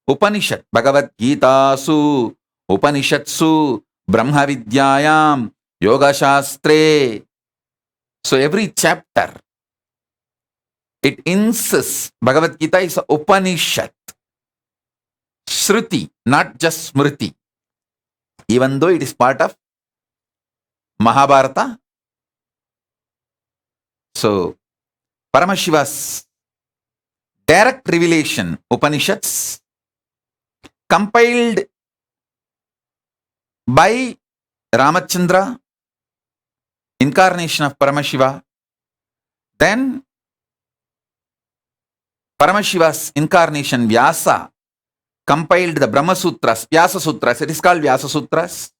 Upanishad. Bhagavad Gita Su Upanishatsu Brahma Vidyayam Yoga Shastre. So every chapter, it insists Bhagavad Gita is a Upanishad. Shruti, not just Smriti. Even though it is part of Mahabharata. So, Paramashiva's direct revelation, Upanishads, compiled by Ramachandra, incarnation of Paramashiva. Then, Paramashiva's incarnation Vyasa compiled the Brahma Sutras, Vyasa Sutras. It is called Vyasa Sutras.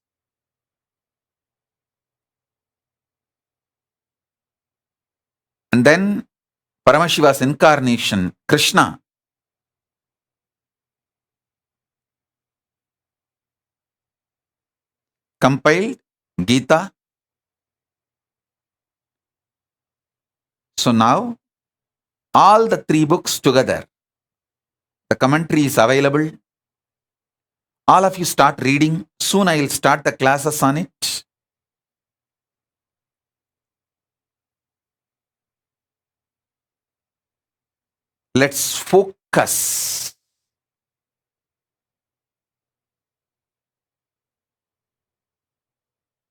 And then Paramashiva's incarnation, Krishna, compiled Gita. So now, all the three books together, the commentary is available. All of you start reading. Soon I will start the classes on it. Let's focus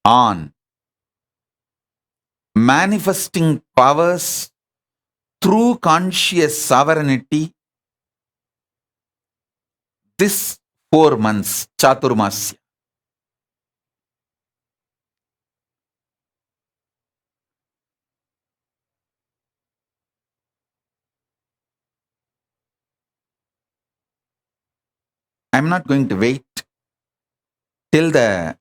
on manifesting powers through conscious sovereignty this 4 months, Chaturmasya. I'm not going to wait till the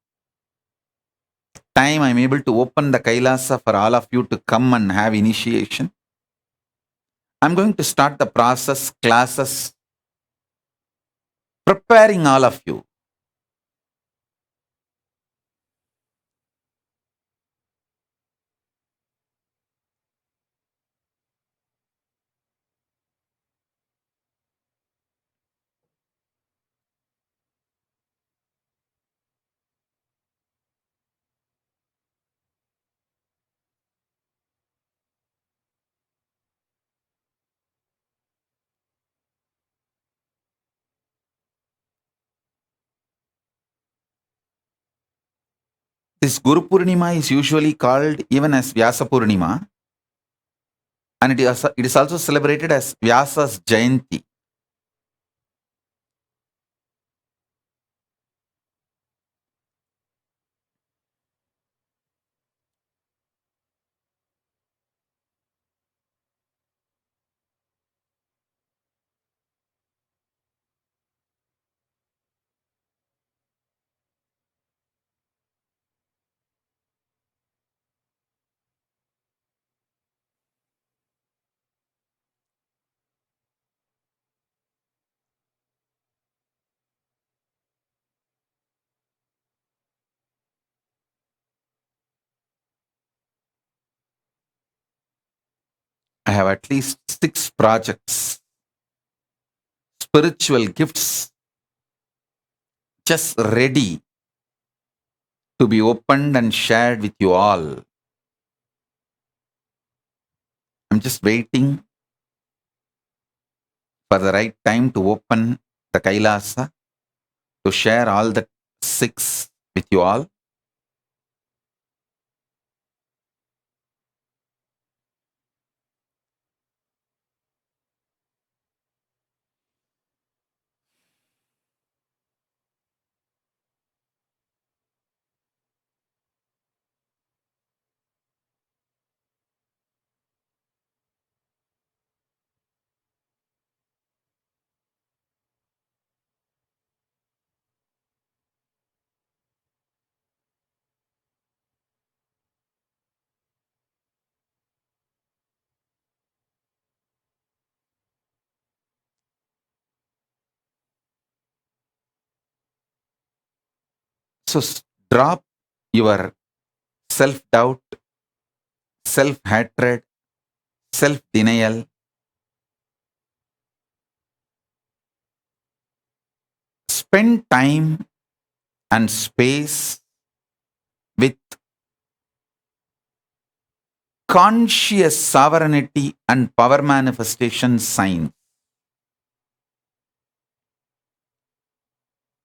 time I'm able to open the Kailasa for all of you to come and have initiation. I'm going to start the process, classes, preparing all of you. This Guru Purnima is usually called even as Vyasa Purnima, and it is also celebrated as Vyasa's Jayanti. I have at least 6 projects, spiritual gifts, just ready to be opened and shared with you all. I'm just waiting for the right time to open the Kailasa to share all the 6 with you all. So drop your self-doubt, self-hatred, self-denial. Spend time and space with conscious sovereignty and power manifestation signs.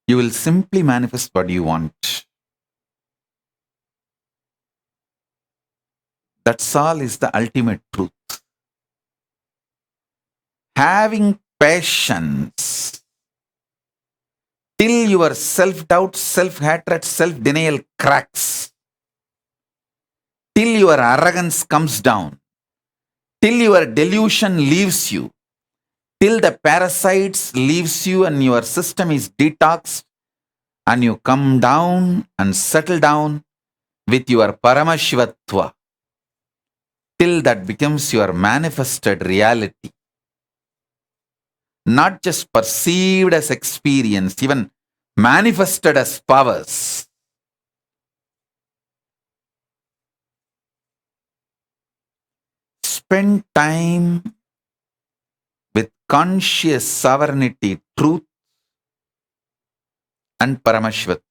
You will simply manifest what you want. That's all is the ultimate truth. Having patience till your self-doubt, self-hatred, self-denial cracks, till your arrogance comes down, till your delusion leaves you, till the parasites leaves you and your system is detoxed and you come down and settle down with your Paramashivatva, till that becomes your manifested reality. Not just perceived as experience, even manifested as powers. Spend time with conscious sovereignty, truth, and Paramashvat.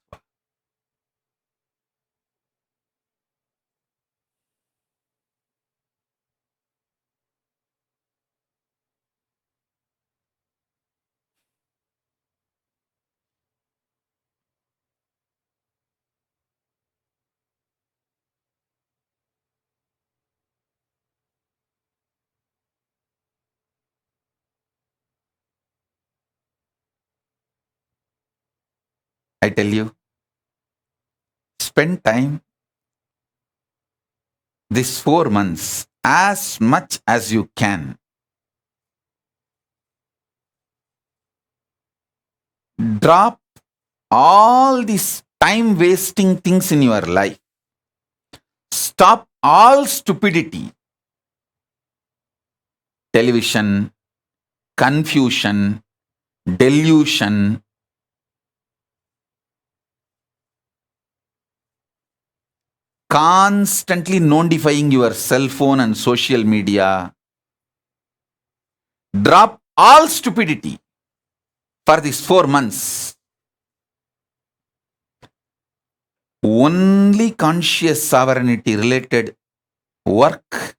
I tell you, spend time these 4 months as much as you can. Drop all these time wasting things in your life. Stop all stupidity, television, confusion, delusion, constantly notifying your cell phone and social media. Drop all stupidity for these 4 months. Only conscious sovereignty related work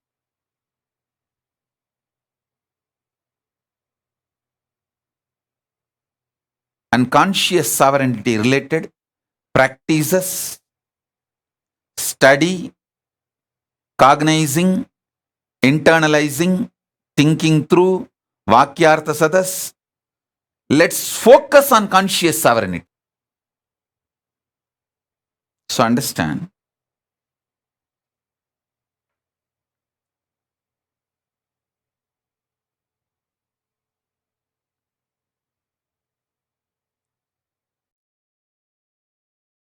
and conscious sovereignty related practices, study, cognizing, internalizing, thinking through, Vakyartha Sadas. Let's focus on conscious sovereignty. So understand,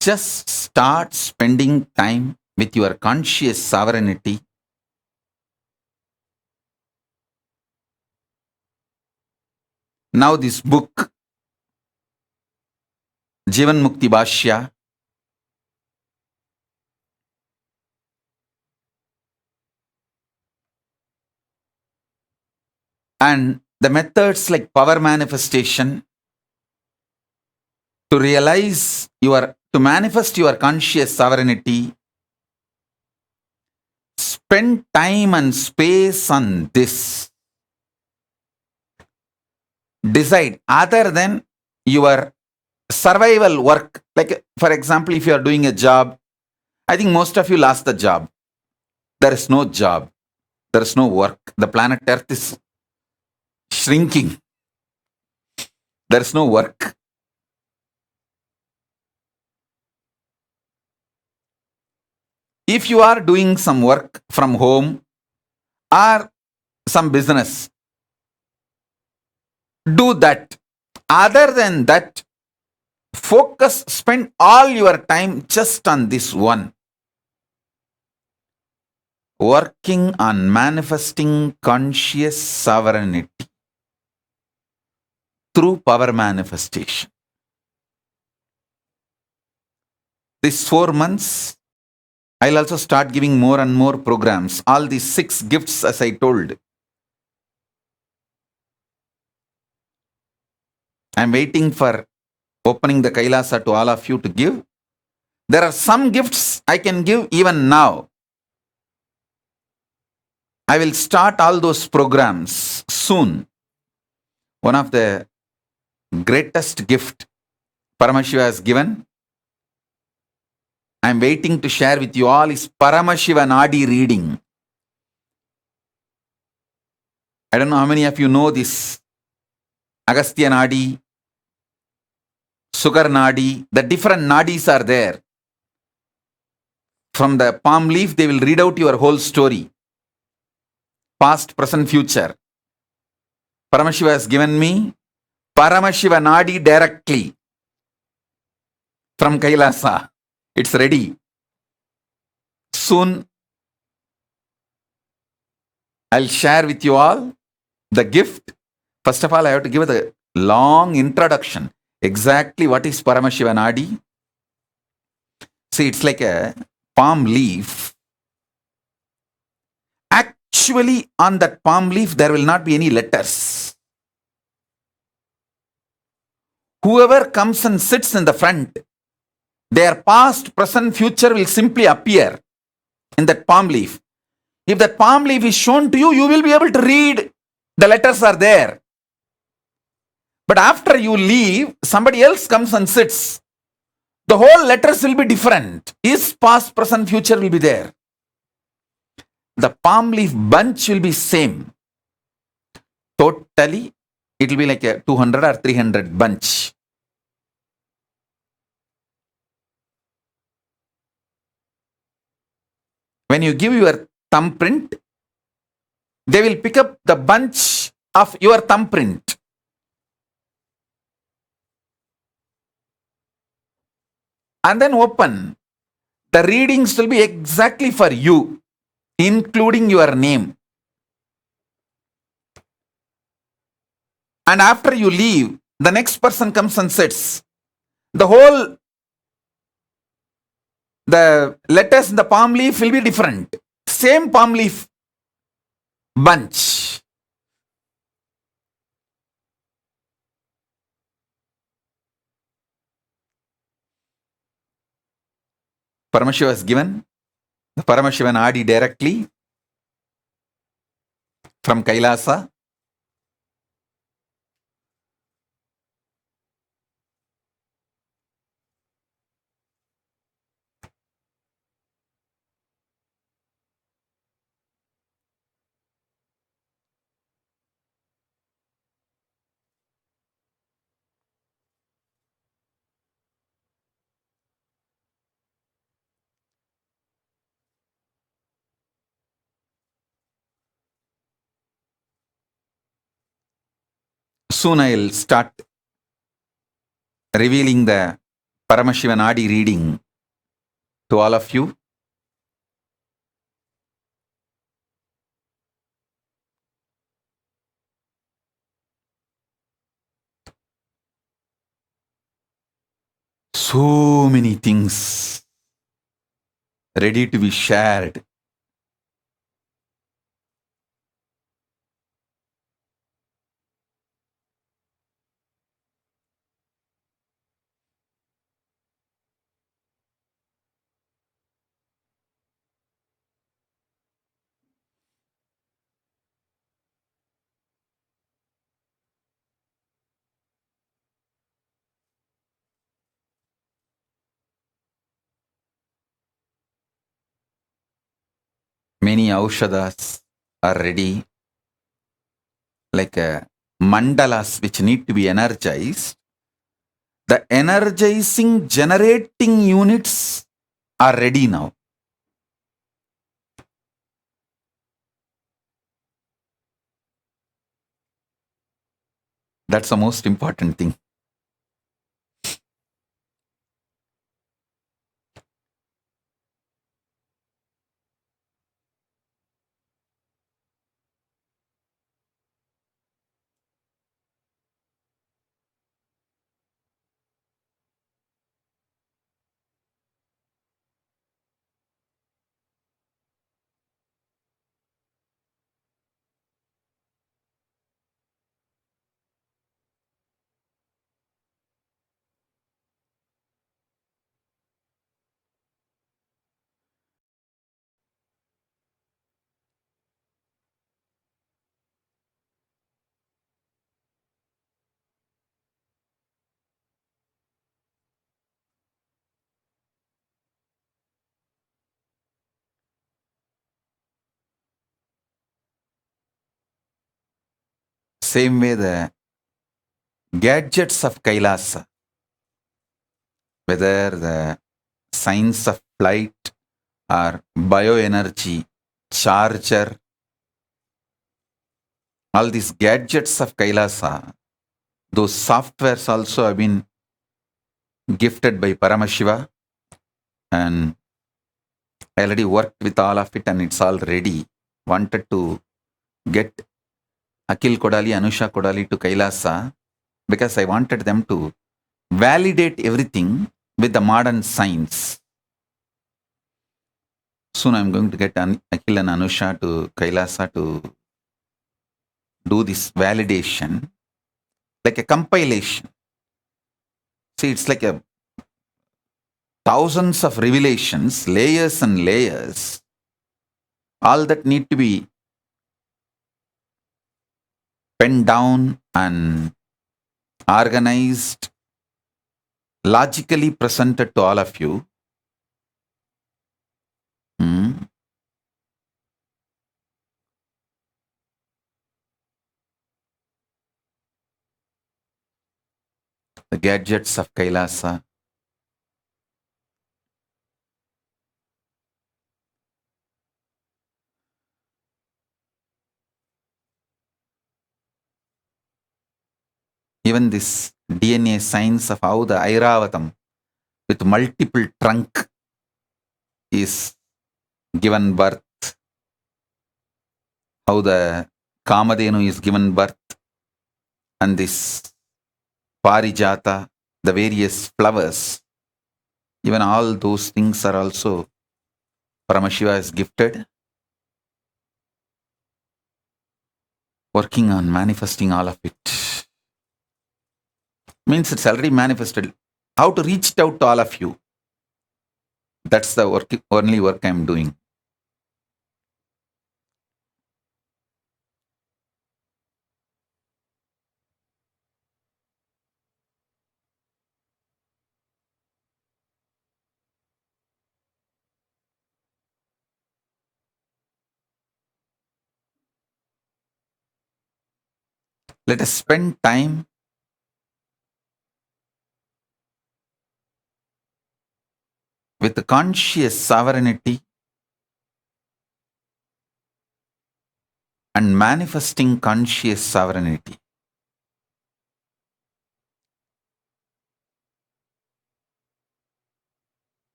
just start spending time with your conscious sovereignty. Now this book, Jivan Mukti Bhashya, And the methods like power manifestation, to realize to manifest your conscious sovereignty, spend time and space on this. Decide other than your survival work. Like, for example, if you are doing a job, I think most of you lost the job. There is no job. There is no work. The planet Earth is shrinking. There is no work. If you are doing some work from home or some business, do that. Other than that, focus, spend all your time just on this one. Working on manifesting conscious sovereignty through power manifestation. These 4 months, I'll also start giving more and more programs. All these 6 gifts, as I told. I'm waiting for opening the Kailasa to all of you to give. There are some gifts I can give even now. I will start all those programs soon. One of the greatest gift Paramashiva has given, I'm waiting to share with you all, is Paramashiva Nadi reading. I don't know how many of you know this. Agastya Nadi, Sugar Nadi, the different Nadis are there. From the palm leaf, they will read out your whole story. Past, present, future. Paramashiva has given me Paramashiva Nadi directly from Kailasa. It's ready. Soon, I'll share with you all the gift. First of all, I have to give the long introduction. Exactly what is Paramashiva Nadi? See, it's like a palm leaf. Actually, on that palm leaf, there will not be any letters. Whoever comes and sits in the front, their past, present, future will simply appear in that palm leaf. If that palm leaf is shown to you, you will be able to read. The letters are there. But after you leave, somebody else comes and sits. The whole letters will be different. His past, present, future will be there. The palm leaf bunch will be same. Totally, it will be like a 200 or 300 bunch. When you give your thumbprint, they will pick up the bunch of your thumbprint. And then open. The readings will be exactly for you, including your name. And after you leave, the next person comes and sits. The letters in the palm leaf will be different. Same palm leaf bunch. Paramashiva has given the Paramashiva Nadi directly from Kailasa. Soon I'll start revealing the Paramashiva Nadi reading to all of you. So many things ready to be shared. many aushadas are ready, like mandalas which need to be energized. The energizing generating units are ready now. That's the most important thing. Same way the gadgets of Kailasa, whether the science of flight or bioenergy, charger, all these gadgets of Kailasa, those softwares also have been gifted by Paramashiva, and I already worked with all of it and it's all ready. Wanted to get Akhil Kodali, Anusha Kodali to Kailasa because I wanted them to validate everything with the modern science. Soon I'm going to get Akhil and Anusha to Kailasa to do this validation, like a compilation. See, it's like a thousands of revelations, layers and layers, all that need to be penned down and organized, logically presented to all of you. The gadgets of Kailasa. Even this DNA science of how the Airavatam with multiple trunk is given birth, how the Kamadhenu is given birth, and this Parijata, the various flowers, even all those things are also Paramashiva is gifted, working on manifesting all of it. Means it's already manifested. How to reach out to all of you? That's the only work I'm doing. Let us spend time with the conscious sovereignty and manifesting conscious sovereignty.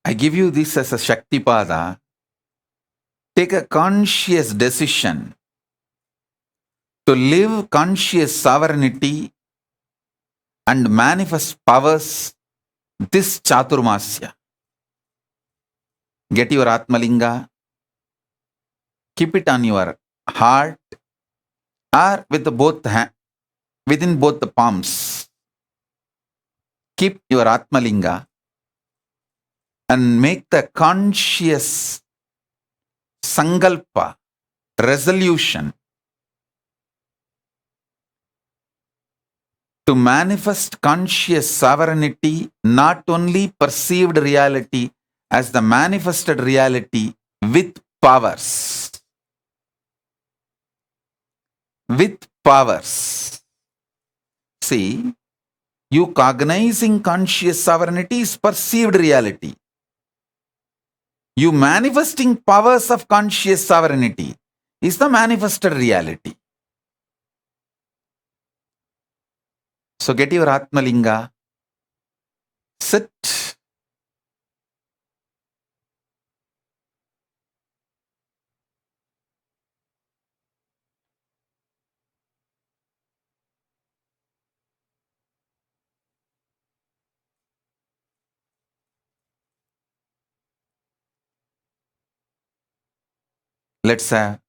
I give you this as a Shaktipada. Take a conscious decision to live conscious sovereignty and manifest powers this Chaturmasya. Get your Atmalinga, keep it on your heart or with within both the palms. Keep your Atmalinga and make the conscious sankalpa, resolution to manifest conscious sovereignty, not only perceived reality as the manifested reality with powers. With powers. See, you cognizing conscious sovereignty is perceived reality. You manifesting powers of conscious sovereignty is the manifested reality. So get your Atmalinga, sit. Let's have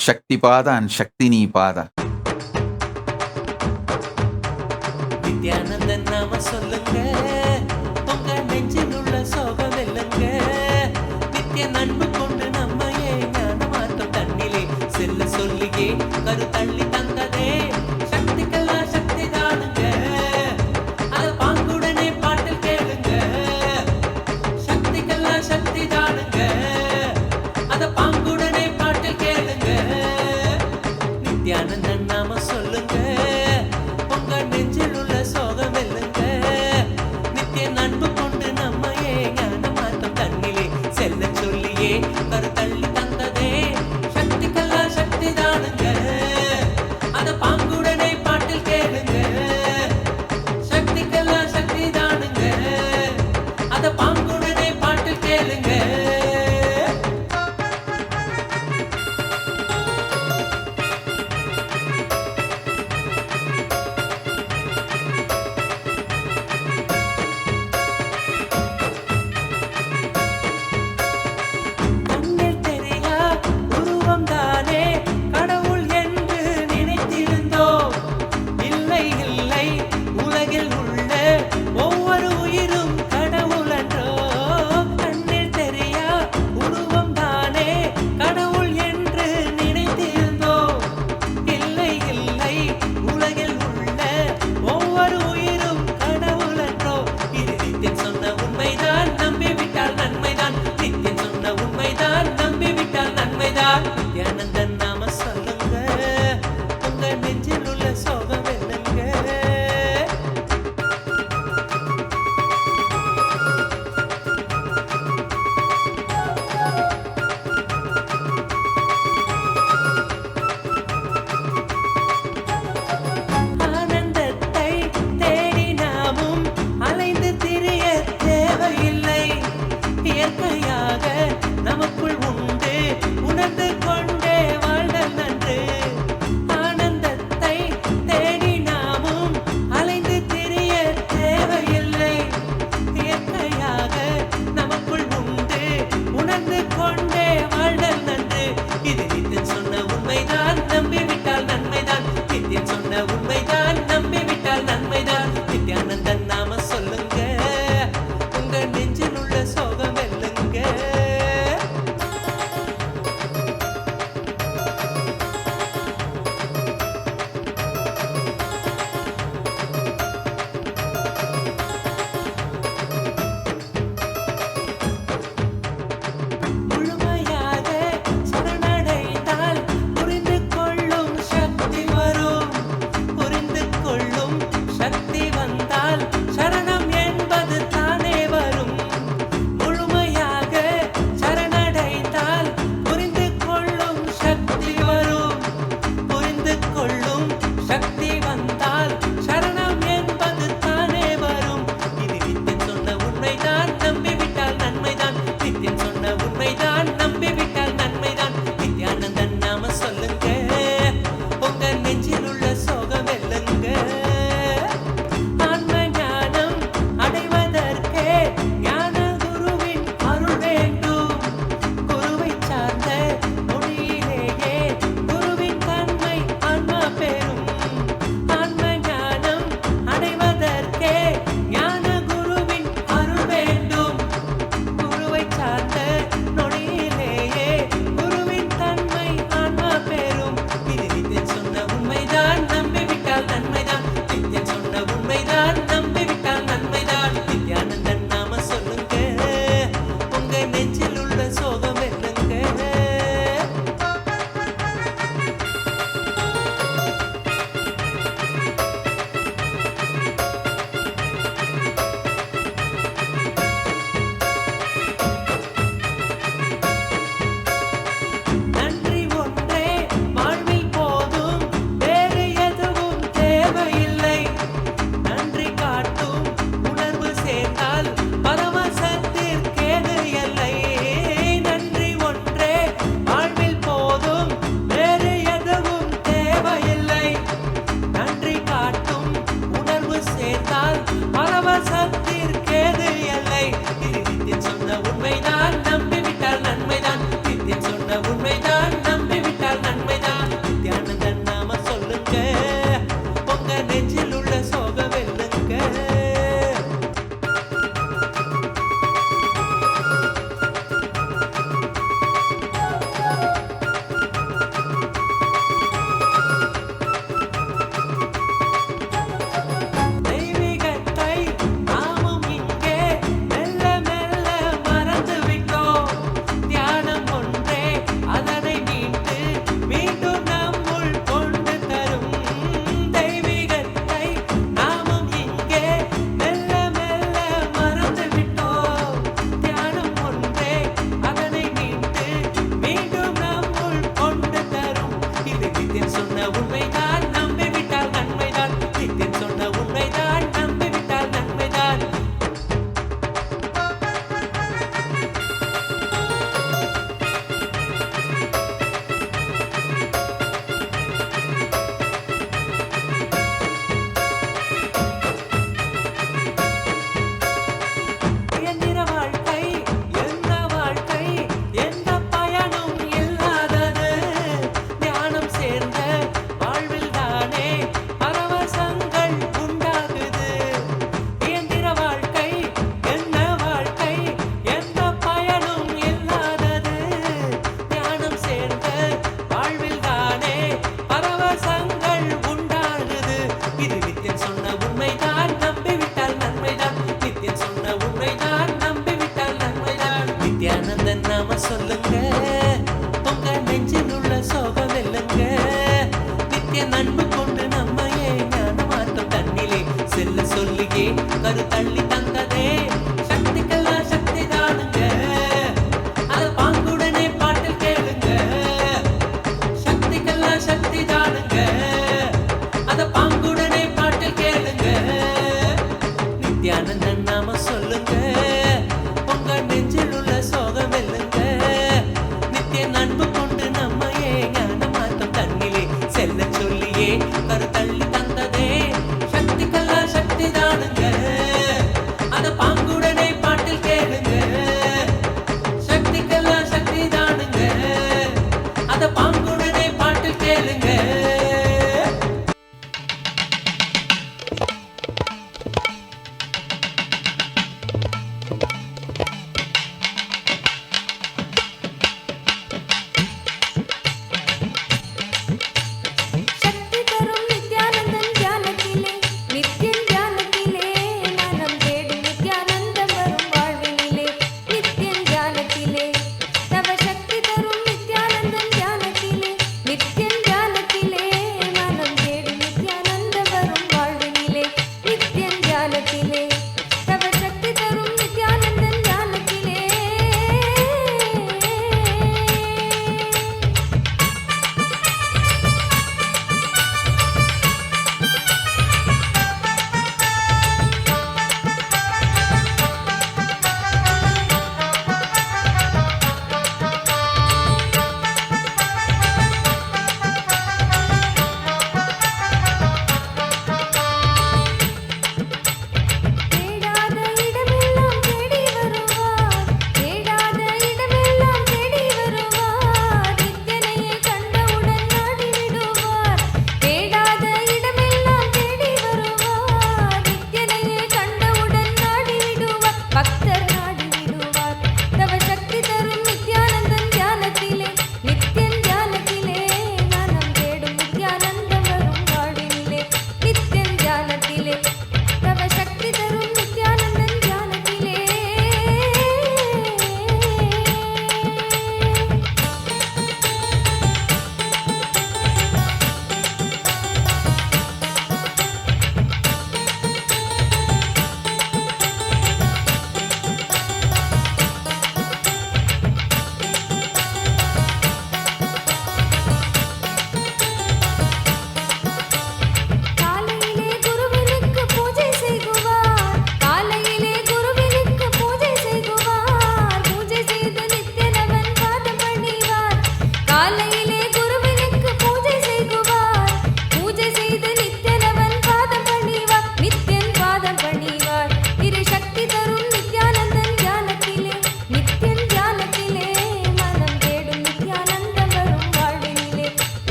Shaktipada and Shaktinipada. Nithyanandan நாம சொல்லுங்க, உங்க நெஞ்சில் உள்ள சோகம் வெல்லுங்க. நித்திய நண்பு கொண்டு நம்மையே ஞான மார்க்கம் தன்னிலே செல்ல சொல்லியே கருத்தள்ளி தந்ததே. சக்திக்கெல்லாம் சக்தி தானுங்க, அது பாங்குடனே பாட்டில் கேளுங்க. சக்திக்கெல்லாம் சக்தி தானுங்க, அத பாங்குடனே பாட்டில் கேளுங்க. நித்யானந்தன் நாம சொல்லுங்க, உங்க நெஞ்சில் உள்ள சோகம் வெல்லுங்க. நித்திய நண்பு கொண்டு நம்மையே ஞான மார்க்கம் தன்னிலே செல்ல சொல்லியே கருத்தள்ளி தந்ததே. சக்திக்கெல்லாம் சக்தி தானுங்க, அத பாங்குடனே பாட்டில் கேளுங்க. சக்திக்கெல்லாம் சக்தி தானுங்க, அத பாங்குடனே பாட்டில் கேளுங்க. கண்ணில் தெரியா உருவம் தானே கடவுள் என்று நினைத்திருந்தோம். இல்லை இல்லை, உலகில் உள்ள ஒவ்வொரு உயிரும் கடவுள் என்றோ. கண்ணில் தெரியா உருவம் தானே கடவுள் என்று நினைத்திருந்தோம். இல்லை இல்லை, உலகில் உள்ள ஒவ்வொரு உயிரும் கடவுள் என்றோ. இது நித்தியன் சொன்ன உண்மைதான், நம்பிவிட்டால் நன்மைதான். நித்தியன் சொன்ன உண்மைதான், நம்பிவிட்டால் நன்மைதான். நித்யானந்தன் நாம சொல்லுங்க, உங்க நெஞ்சில் உள்ள சோகம் வெல்லுங்க. ஆனந்தத்தை தேடி நாமும் அலைந்து திரிய தேவையில்லை. இயற்கையாக நமக்குள் உண்டு, உணர்ந்து கொண்டே வாழ்தல் நன்று. ஆனந்தத்தை தேடி நாமும் அலைந்து திரிய தேவையில்லை. இயற்கையாக நமக்குள் உண்டு, உணர்ந்து கொண்டே வாழ்தல் நன்று. இது நித்தியன் சொன்ன உண்மைதான், நம்பிவிட்டால் நன்மைதான். நித்தியன் சொன்ன உண்மைதான், நம்பிவிட்டால் நன்மைதான். நித்யானந்தன் நாம சொல்லுங்க, உங்க நெஞ்சில் உள்ள சோகம் வெல்லுங்க. முழுமையாக சரணடைந்தால் புரிந்து கொள்ளும் சக்தி வரும். புரிந்து கொள்ளும் சக்தி வந்தால் சரணம் என்ற தள்ளி தந்ததே சக்திக்கெல்லாம் சக்தி தானுங்க அத பாங்குடனே பாட்டில் கேளுங்க சக்திக்கெல்லாம் சக்தி தானுங்க அத பாங்குடனே பாட்டில் கேளுங்க நித்யானந்தன் நாம சொல்லுங்க உங்க நெஞ்சில் உள்ள சோகம் வெல்லுங்க நித்திய நட்பு கொண்டு நம்மையே ஞான மார்க்கம் தன்னிலே செல்ல சொல்லியே கருத்தள்ளி தந்ததே சக்திக்கெல்லாம் சக்தி தானுங்க அத பாங்குடனே பாட்டில் கேளுங்க சக்திக்கெல்லாம் சக்தி தானுங்க அத பாங்குடனே பாட்டில் கேளுங்க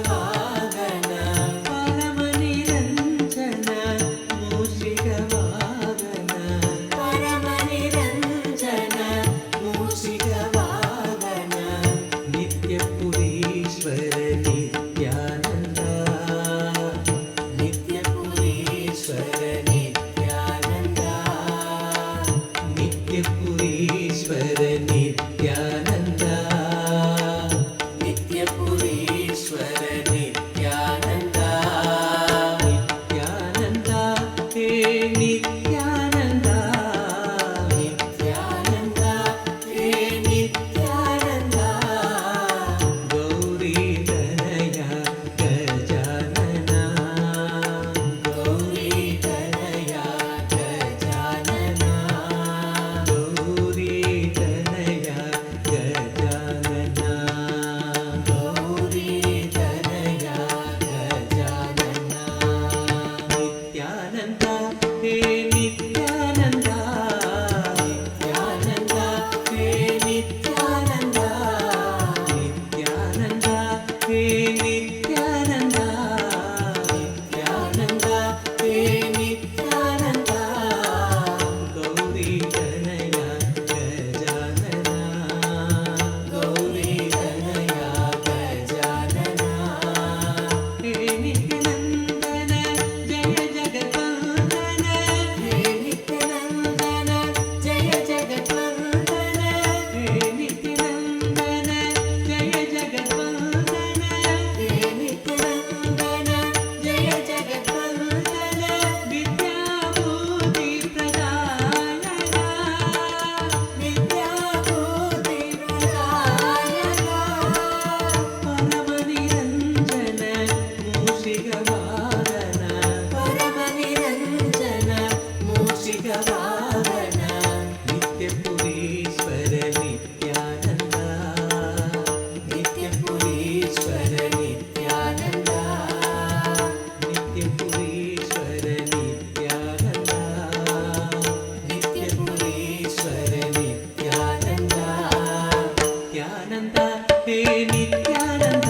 ವಾಹನ ಪರಮ ನಿರಂಜನ ಮೂಷಿಕ ವಾಹನ ಪರಮ ನಿರಂಜನ ಮೂಷಿಕ ವಾಹನ ನಿತ್ಯ ಪುರೀಶ್ವರ ನಿತ್ಯಾನಂದ ನಿತ್ಯ ಪುರೀಶ್ವರ ನಿತ್ಯಾನಂದ ನಿತ್ಯ ಪುರೀಶ್ವರ ನಿತ್ಯಾನಂದ ನಿತ್ಯ ಪುರೀಶ್ವರ ನಿತ್ಯಾನಂದ ನಿತ್ಯಾನಂದ ಹೇ ನಿತ್ಯಾನಂದ ನಿತ್ಯಾನಂದ ಹೇ ನಿತ್ಯಾನಂದ ಗೌರಿ ತನಯ ಗಜಾನನ ಗೌರಿ ತನಯ ಗಜಾನನ ಗೌರಿ ತನಯ ಗಜಾನನ ಗೌರಿ ತನಯ ಗಜಾನನ ನಿತ್ಯಾನಂದ ಹೇ ನಿತ್ಯಾನಂದ ನಿತ್ಯಾನಂದ ಹೇ ನಿತ್ಯಾನಂದ ನಿತ್ಯಾನಂದ ಹೇ ನಿತ್ಯಾನಂದ ನಿತ್ಯಾನಂದ ಹೇ ನಿತ್ಯಾನಂದ ಗೌರಿ ತನಯ ಗಜಾನನ ಗೌರಿ ತನಯ ಗಜಾನನ ಹೇ ನಿತ್ಯಾನಂದನ ಜಯ ಜಗತ್ವಂದನ ಹೇ ನಿತ್ಯಾನಂದನ ಜಯ ಜಗತ್ವಂದನ ಹೇ ನಿತ್ಯಾನಂದನ ಜಯ ಜಗತ್ವಂದನ ಹೇ ನಿತ್ಯಾನಂದನ ಜಯ ಜಗತ್ವಂದನ ವಿದ್ಯಾಭೂತಿ ಪ್ರದಾಯಕ ವಿದ್ಯಾಭೂತಿ ಪ್ರದಾಯಕ ಪರಮ ನಿರಂಜನ ಮೂಷಿಕ ವಾಹನ ಪರಮ ನಿರಂಜನ ಮೂಷಿಕ ವಾಹನ ನಿತ್ಯ ಪುರೀಶ್ವರ ನಿತ್ಯಾನಂದ ನಿತ್ಯ ಪುರೀಶ್ವರ ನಿತ್ಯಾನಂದ ನಿತ್ಯ ಪುರೀಶ್ವರ ನಿತ್ಯಾನಂದ ನಿತ್ಯ ಪುರೀಶ್ವರ ನಿತ್ಯಾನಂದ ನಿತ್ಯಾನಂದ ಹೇ ನಿತ್ಯಾನಂದ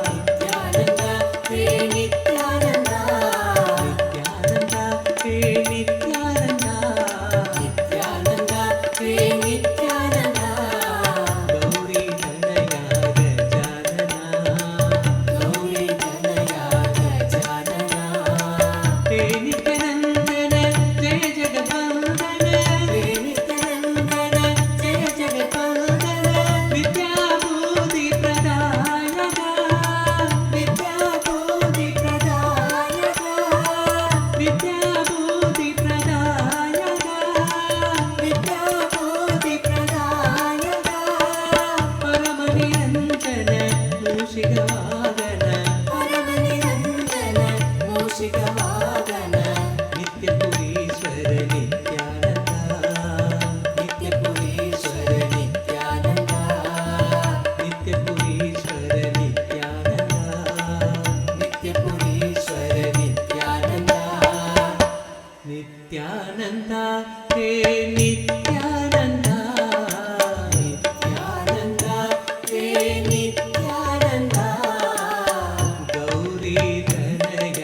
ನಿತ್ಯಾನಂದ ಹೇ ನಿತ್ಯಾನಂದ ನಿತ್ಯಾನಂದ ಹೇ ನಿತ್ಯಾನಂದ ನಿತ್ಯಾನಂದ ಹೇ ನಿತ್ಯಾನಂದ ಗೌರಿ ತನಯ ಗಜಾನನ ಗೌರಿ ತನಯ ಗಜಾನನ ಹೇ ನಿತ್ಯಾನಂದನ ಜಯ ಜಗತ್ವಂದನ ಹೇ ನಿತ್ಯಾನಂದನ ಜಯ ಜಗತ್ವಂದನ ವಿದ್ಯಾಭೂತಿ ಪ್ರದಾಯಕ ವಿದ್ಯಾಭೂತಿ ಪ್ರದಾಯಕ ವಿದ್ಯಾಭೂತಿ ಪ್ರದಾಯಕ ವಿದ್ಯಾಭೂತಿ ಪ್ರದಾಯಕ ಪರಮ ನಿರಂಜನ ಮೂಷಿಕ ವಾಹನ ಪರಮ ನಿರಂಜನ ಮೂಷಿಕ ವಾಹನ ನಿತ್ಯ ಪುರೀಶ್ವರ ನಿತ್ಯಾನಂದ ನಿತ್ಯ ಪುರೀಶ್ವರ ನಿತ್ಯಾನಂದ ನಿತ್ಯ ಪುರೀಶ್ವರ ನಿತ್ಯಾನಂದ ನಿತ್ಯ ಪುರೀಶ್ವರ ನಿತ್ಯಾನಂದ ನಿತ್ಯಾನಂದ ಹೇ ನಿತ್ಯಾನಂದ ನಿತ್ಯಾನಂದ ಹೇ ನಿತ್ಯಾನಂದ ಗೌರಿ ತನಯ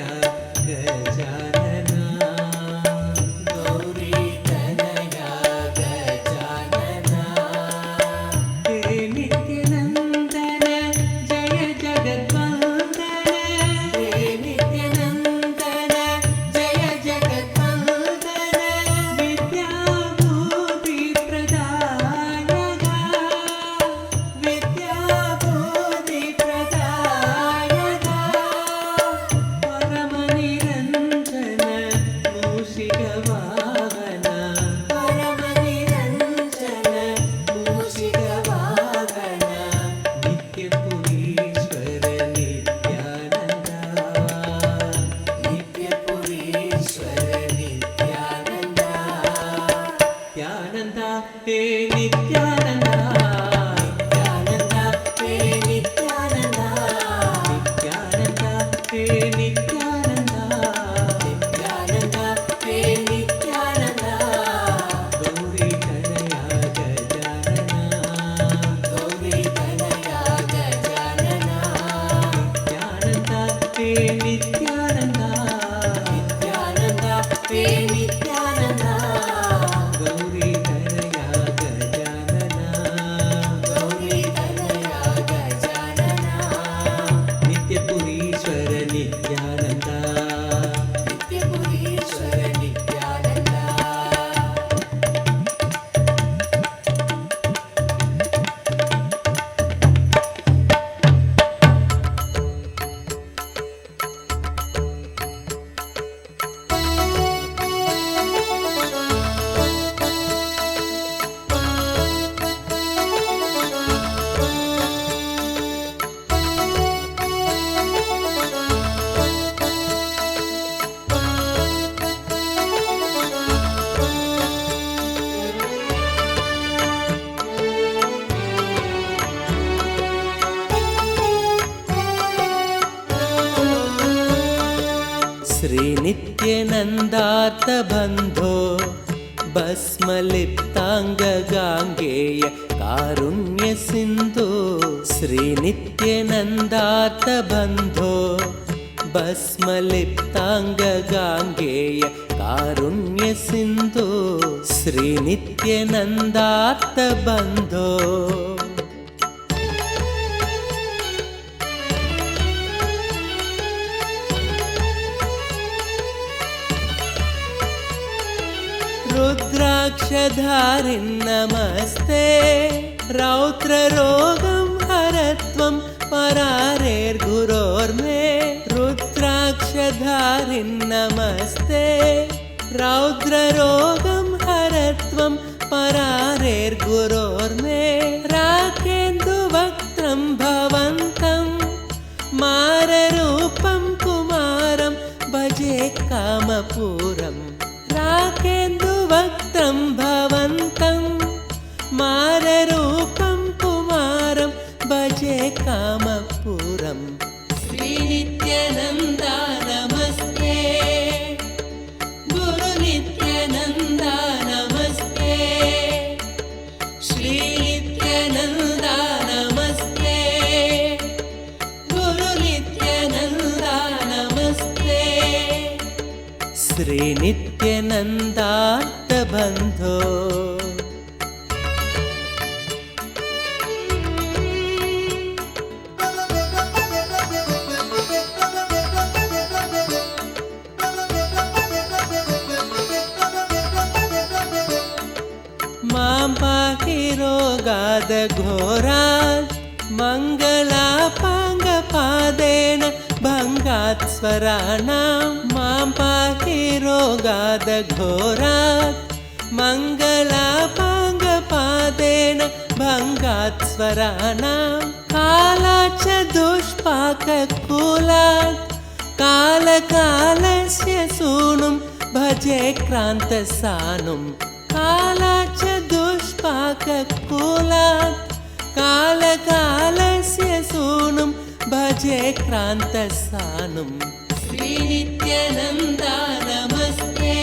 श्रीनित्यनन्दार्तबन्धो भस्मलिप्ताङ्गगाङ्गेय कारुण्यसिन्धो श्रीनित्यनन्दार्तबन्धो भस्मलिप्ताङ्गगाङ्गेय कारुण्यसिन्धो श्रीनित्यनन्दार्तबन्धो रुद्राक्षधारिन् नमस्ते रौद्ररोगं हरत्वं परारेर्गुरोर्मे रुद्राक्षधारिन् नमस्ते रौद्ररोगं हरत्वं परारेर्गुरोर्मे राकेन्दुवक्त्रं भवन्तं माररूपं कुमारं भजे कामपूरम् राकेन्दुवक्त्रं भवन्तं माररूपं कुमारं भजे कामपुरम् श्रीनित्यानन्दा नमस्ते गुरुनित्यानन्दा नमस्ते श्रीनित्यानन्दा नमस्ते गुरुनित्यानन्दा नमस्ते श्रीनित्यनन्दार्तबन्धो मां पाहि रोगादघोरात् मङ्गलापाङ्गपादेन भङ्गात् स्वराणां मां पाहि रोगादघोरात् मङ्गलापाङ्गपादेन भङ्गात् स्वराणां कालाच्च दुष्पाककूलात् कालकालस्य सूनुं भजे क्रान्तसानुं कालाच्च दुष्पाककूलात् कालकालस्य सूनुं भजे क्रान्तसानुं श्रीनित्यानन्दा नमस्ते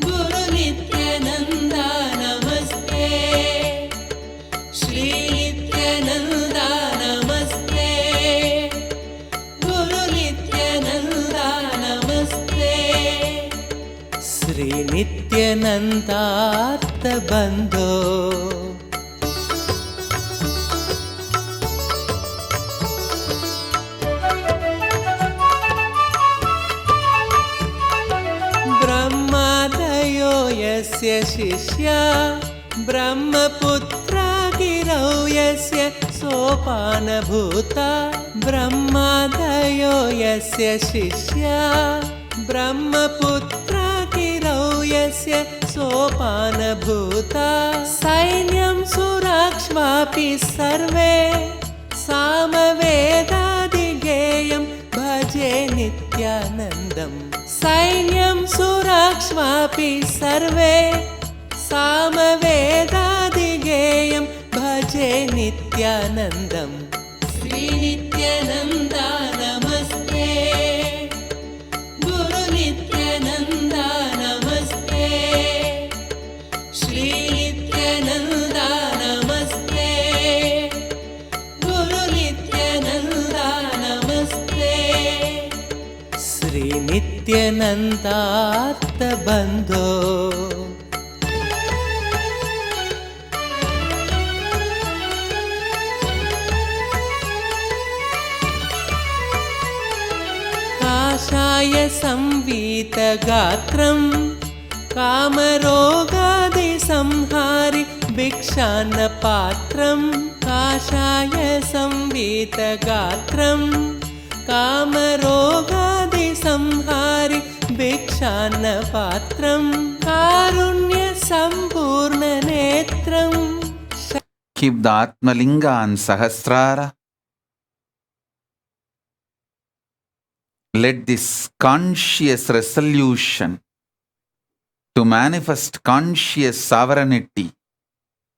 गुरुनित्यानन्दा नमस्ते श्रीनित्यानन्दा नमस्ते गुरुनित्यानन्दा नमस्ते श्रीनित्यानन्दार्तबन्धो ब्रह्मादयो यस्य शिष्या ब्रह्मपुत्रा गिरौ यस्य सोपानभूता ब्रह्मादयो यस्य शिष्या ब्रह्मपुत्रा गिरौ यस्य सोपानभूता सैन्यं सुराक्ष्वापि सर्वे सामवेदादिगेयं भजे नित्यानन्दम् सैन्यं सुराक्ष्वापि सर्वे सामवेदादिगेयं भजे नित्यानन्दम् श्रीनित्यानन्दा नमस्ते गुरुनित्यानन्दा नमस्ते श्रीनित्यानन्दा नमस्ते गुरुनित्यानन्दा नमस्ते श्रीनित्यानन्दार्तबन्धो काषाय संवीतगात्रं कामरोगादिसंहारि भिक्षान्नपात्रं काषाय संवीतगात्रं कामरोगादिसंहारि भिक्षान्नपात्रं कारुण्यसम्पूर्णनेत्रं Keep the Atmalinga and Sahasrara. Let this conscious resolution to manifest conscious sovereignty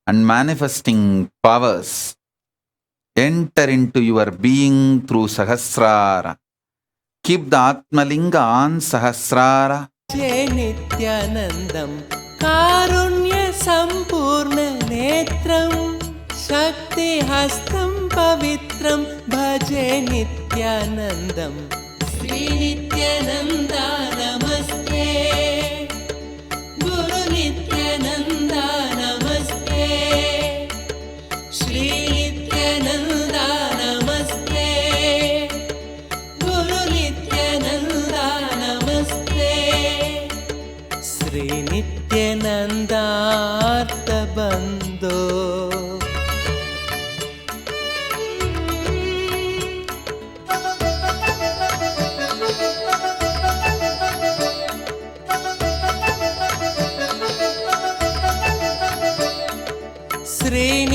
and manifesting powers enter into your being through Sahasrara. keep the Atmalinga on Sahasrara. भजे नित्यानन्दं कारुण्यसम्पूर्णनेत्रं शक्तिहस्तं पवित्रं भजे नित्यानन्दं श्रीनित्यानन्दा नमस्ते गुरुनित्यानन्दा नमस्ते श्रीनित्यानन्दा नमस्ते गुरुनित्यानन्दा नमस्ते श्रीनित्यानन्दार्थबन्धो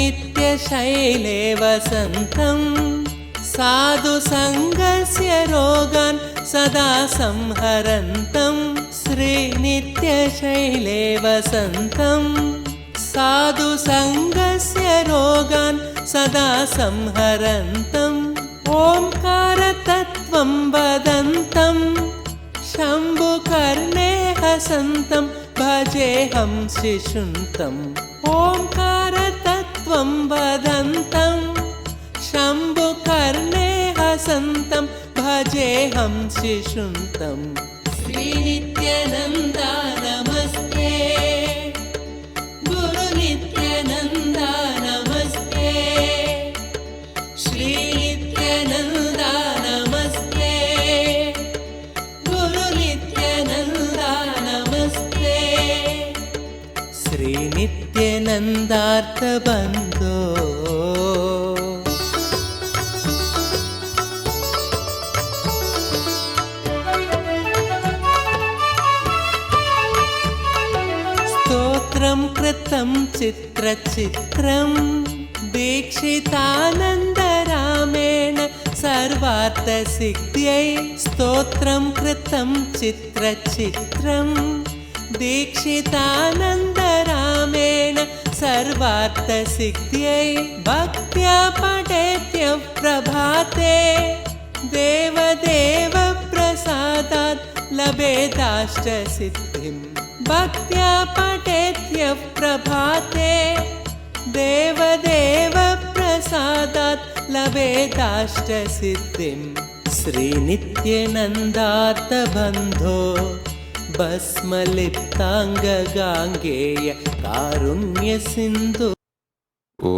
श्रीनित्यशैले वसन्तं साधुसङ्गस्य रोगान् सदा संहरन्तं श्रीनित्यशैले वसन्तं साधुसङ्गस्य रोगान् सदा संहरन्तम् ओङ्कारतत्त्वं वदन्तं शम्भुकर्णे हसन्तं भजेऽहं शिशुन्तम् ओङ्कारतत्त्वं वदन्तं शम्भुकर्णे हसन्तं भजेऽहं शिशुन्तम् श्रीनित्यानन्दा नमस्ते गुरुनित्यानन्दा नमस्ते श्रीनित्यानन्दा नमस्ते गुरुनित्यानन्दा नमस्ते श्रीनित्यानन्दार्थबन्धो स्तोत्रं कृतं चित्रचित्रं दीक्षितानन्दरामेण सर्वार्थसिद्ध्यै स्तोत्रं कृतं चित्रचित्रं दीक्षितानन्दरामेण सर्वार्थसिद्ध्यै भक्त्या पठेत्यः प्रभाते देवदेवप्रसादात् लभेदाष्टसिद्धिं भक्त्या पठेत्यः प्रभाते देवदेवप्रसादात् लभेदाष्टसिद्धिं श्रीनित्यानन्दार्थबन्धो भस्मलिप्ताङ्गगाङ्गेय कारुण्यसिन्धु Om.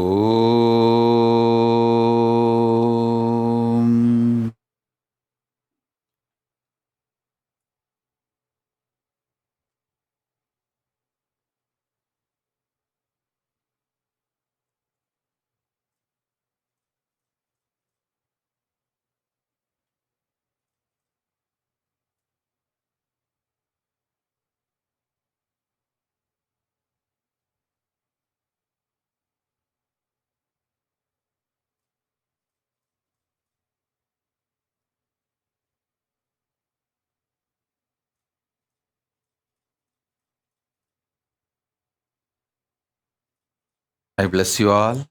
I bless you all.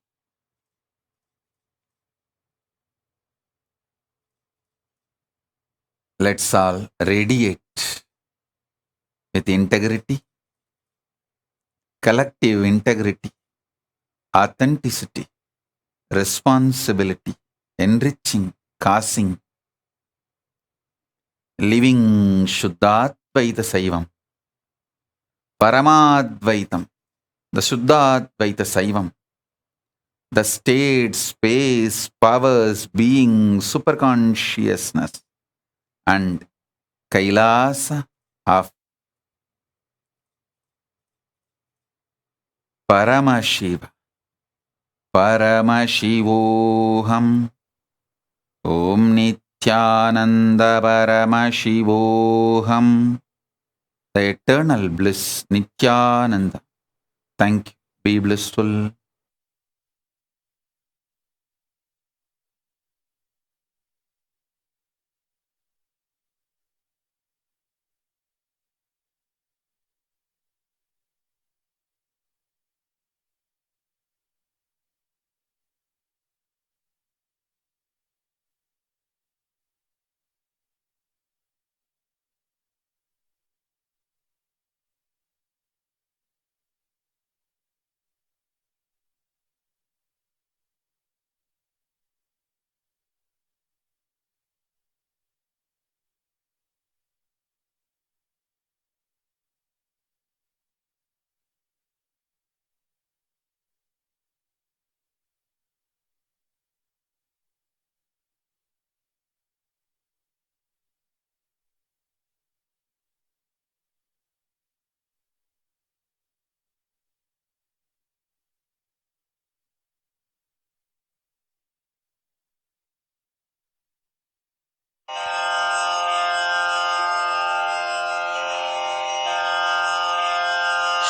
Let's all radiate with integrity, collective integrity, authenticity, responsibility, enriching, causing, living Shuddhadvaita Saivam, Paramadvaitam, the Shuddhadvaita Saivam, the state, space, powers, being, superconsciousness, and Kailasa of Paramashiva. Paramashivoham. Om Nityananda Paramashivoham. The eternal bliss, Nityananda. Thank you. Be blissful.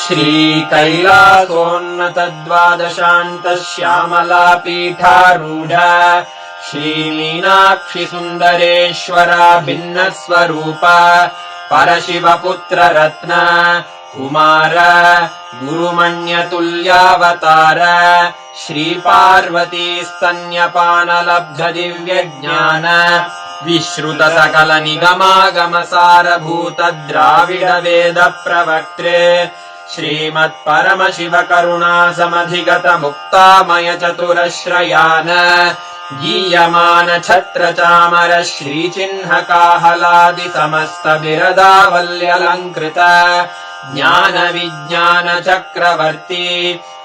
श्रीकैलासोन्नतद्वादशान्तश्यामलापीठारूढ श्रीमीनाक्षि सुन्दरेश्वरा भिन्नस्वरूप परशिवपुत्र रत्न कुमार गुरुमण्यतुल्यावतार श्रीपार्वती स्तन्यपानलब्ध दिव्यज्ञान विश्रुत सकल निगमागम सारभूत द्राविड वेद प्रवक्त्रे श्रीमत्परमशिव करुणा समधिगत मुक्तामय चतुरश्रयान गीयमान छत्र चामर श्रीचिह्न काहलादि समस्त बिरदावल्यलङ्कृत ज्ञान विज्ञान चक्रवर्ती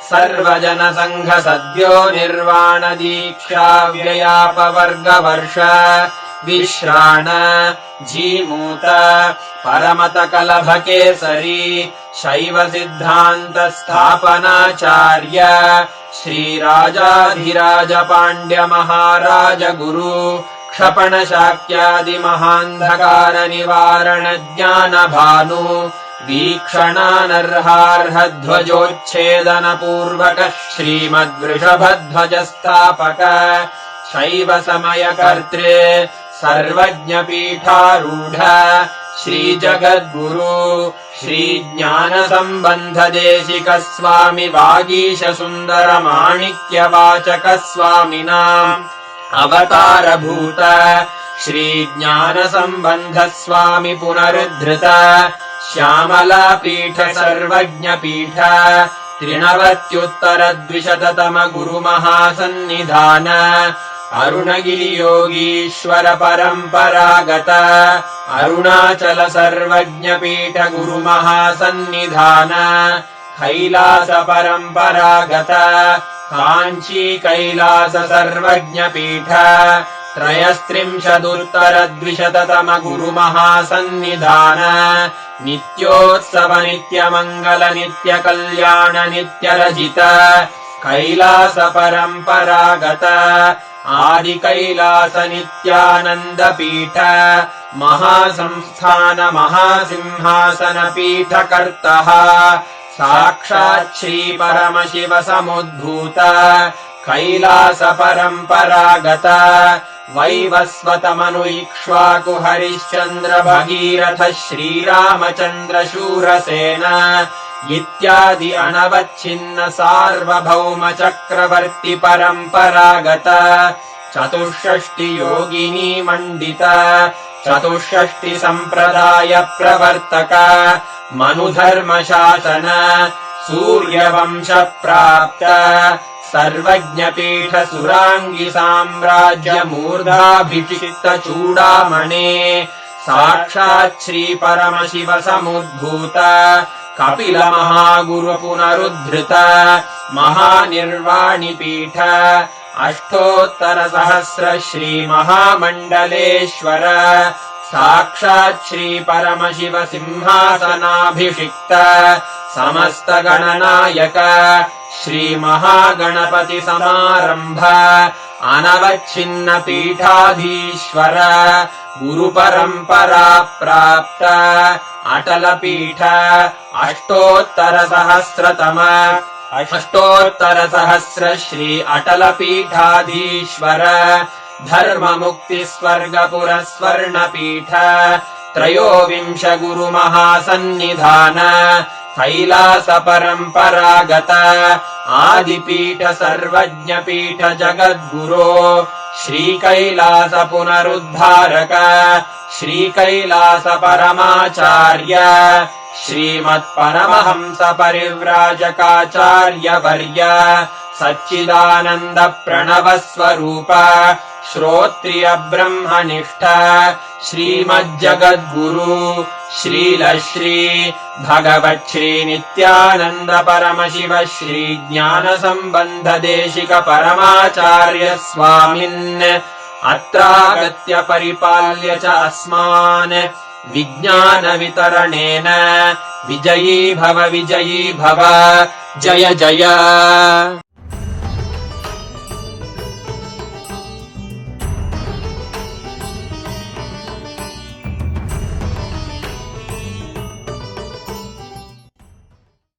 सर्वजन संघ सद्यो निर्वाण दीक्षा व्ययापवर्गवर्ष विश्राण जीमूत परमत कलभ केसरी शैव सिद्धान्त स्थापनाचार्य श्रीराजाधिराज पाण्ड्य महाराज गुरु क्षपण शाक्यादि महान्धकार निवारण ज्ञान भानु वीक्षणानर्हार्ह ध्वजोच्छेदन पूर्वक श्रीमद्वृषभध्वज स्थापक शैव समय कर्त्रे सर्वज्ञ पीठारूढ श्री जगद्गुरु श्री ज्ञान संबंध देशिक स्वामी वागीश सुंदर माणिक्य वाचक स्वामिनाम् अवतार भूत श्री ज्ञान संबंध स्वामी पुनरुद्धृत श्यामला पीठ सर्वज्ञ पीठ त्रिनवत्युत्तर द्विशततम गुरु महासन्निधान अरुणगिरि योगीश्वर परंपरागत अरुणाचल सर्वज्ञ पीठ गुरु महासन्निधान कैलास परंपरागत कांची कैलास सर्वज्ञ पीठ त्रयस्त्रिंशदुत्तर द्विशततम गुरु महासन्निधान नित्योत्सव नित्य मंगल नित्य कल्याण नित्य रजित कैलास परंपरागत आदि कैलास नित्यानंद पीठ महासंस्थान महासिंहासन पीठ कर्तः साक्षात् श्री परमशिव समुद्भूत कैलास परंपरागत वैवस्वत मनु इक्ष्वाकु हरिश्चंद्र भगीरथ श्रीरामचंद्र शूरसेन इत्यादि अनवच्छिन्न सार्वभौम चक्रवर्ती परंपरागत चतुष्षष्टि योगिनी मंडित चतुष्षष्टि संप्रदाय प्रवर्तक मनुधर्म शासन सूर्यवंश प्राप्त सर्वज्ञ पीठ सुरांगी साम्राज्य मूर्धाभिषिक्त चूड़ामणे साक्षात् श्री परमशिव समुद्भूत कपिल महागुरु पुनरुद्धृत महानिर्वाणि पीठ अष्टोत्तर सहस्र श्री महामंडलेश्वर साक्षात् श्री परमशिव सिंहासनाभिषिक्त समस्त गणनायक श्री महागणपति समारंभ अनवच्छिन्न पीठाधीश्वर गुरु परंपरा प्राप्त अटल पीठ अष्टोत्तर सहस्र श्री अटल पीठाधीश्वर धर्म मुक्ति स्वर्गपुर स्वर्ण पीठ त्रयोविंश गुरु महासन्निधान कैलास परंपरागत आदिपीठ सर्वज्ञ पीठ जगद्गुरो श्री कैलास पुनरुद्धारक श्री कैलास परमाचार्य श्रीमत्परमहंस परिव्राजकाचार्य वर्य सच्चिदानंद प्रणव स्वरूप श्रोत्रिय ब्रह्मनिष्ठ श्रीमज्जगद्गुरु श्रीलश्री भगवत् श्री नित्यानंद परमशिव श्री ज्ञान संबंध देशिक परमाचार्य स्वामिन् अत्रागत्य परिपाल्य च अस्मान् विज्ञान वितरणेन विजयी भव जय जय।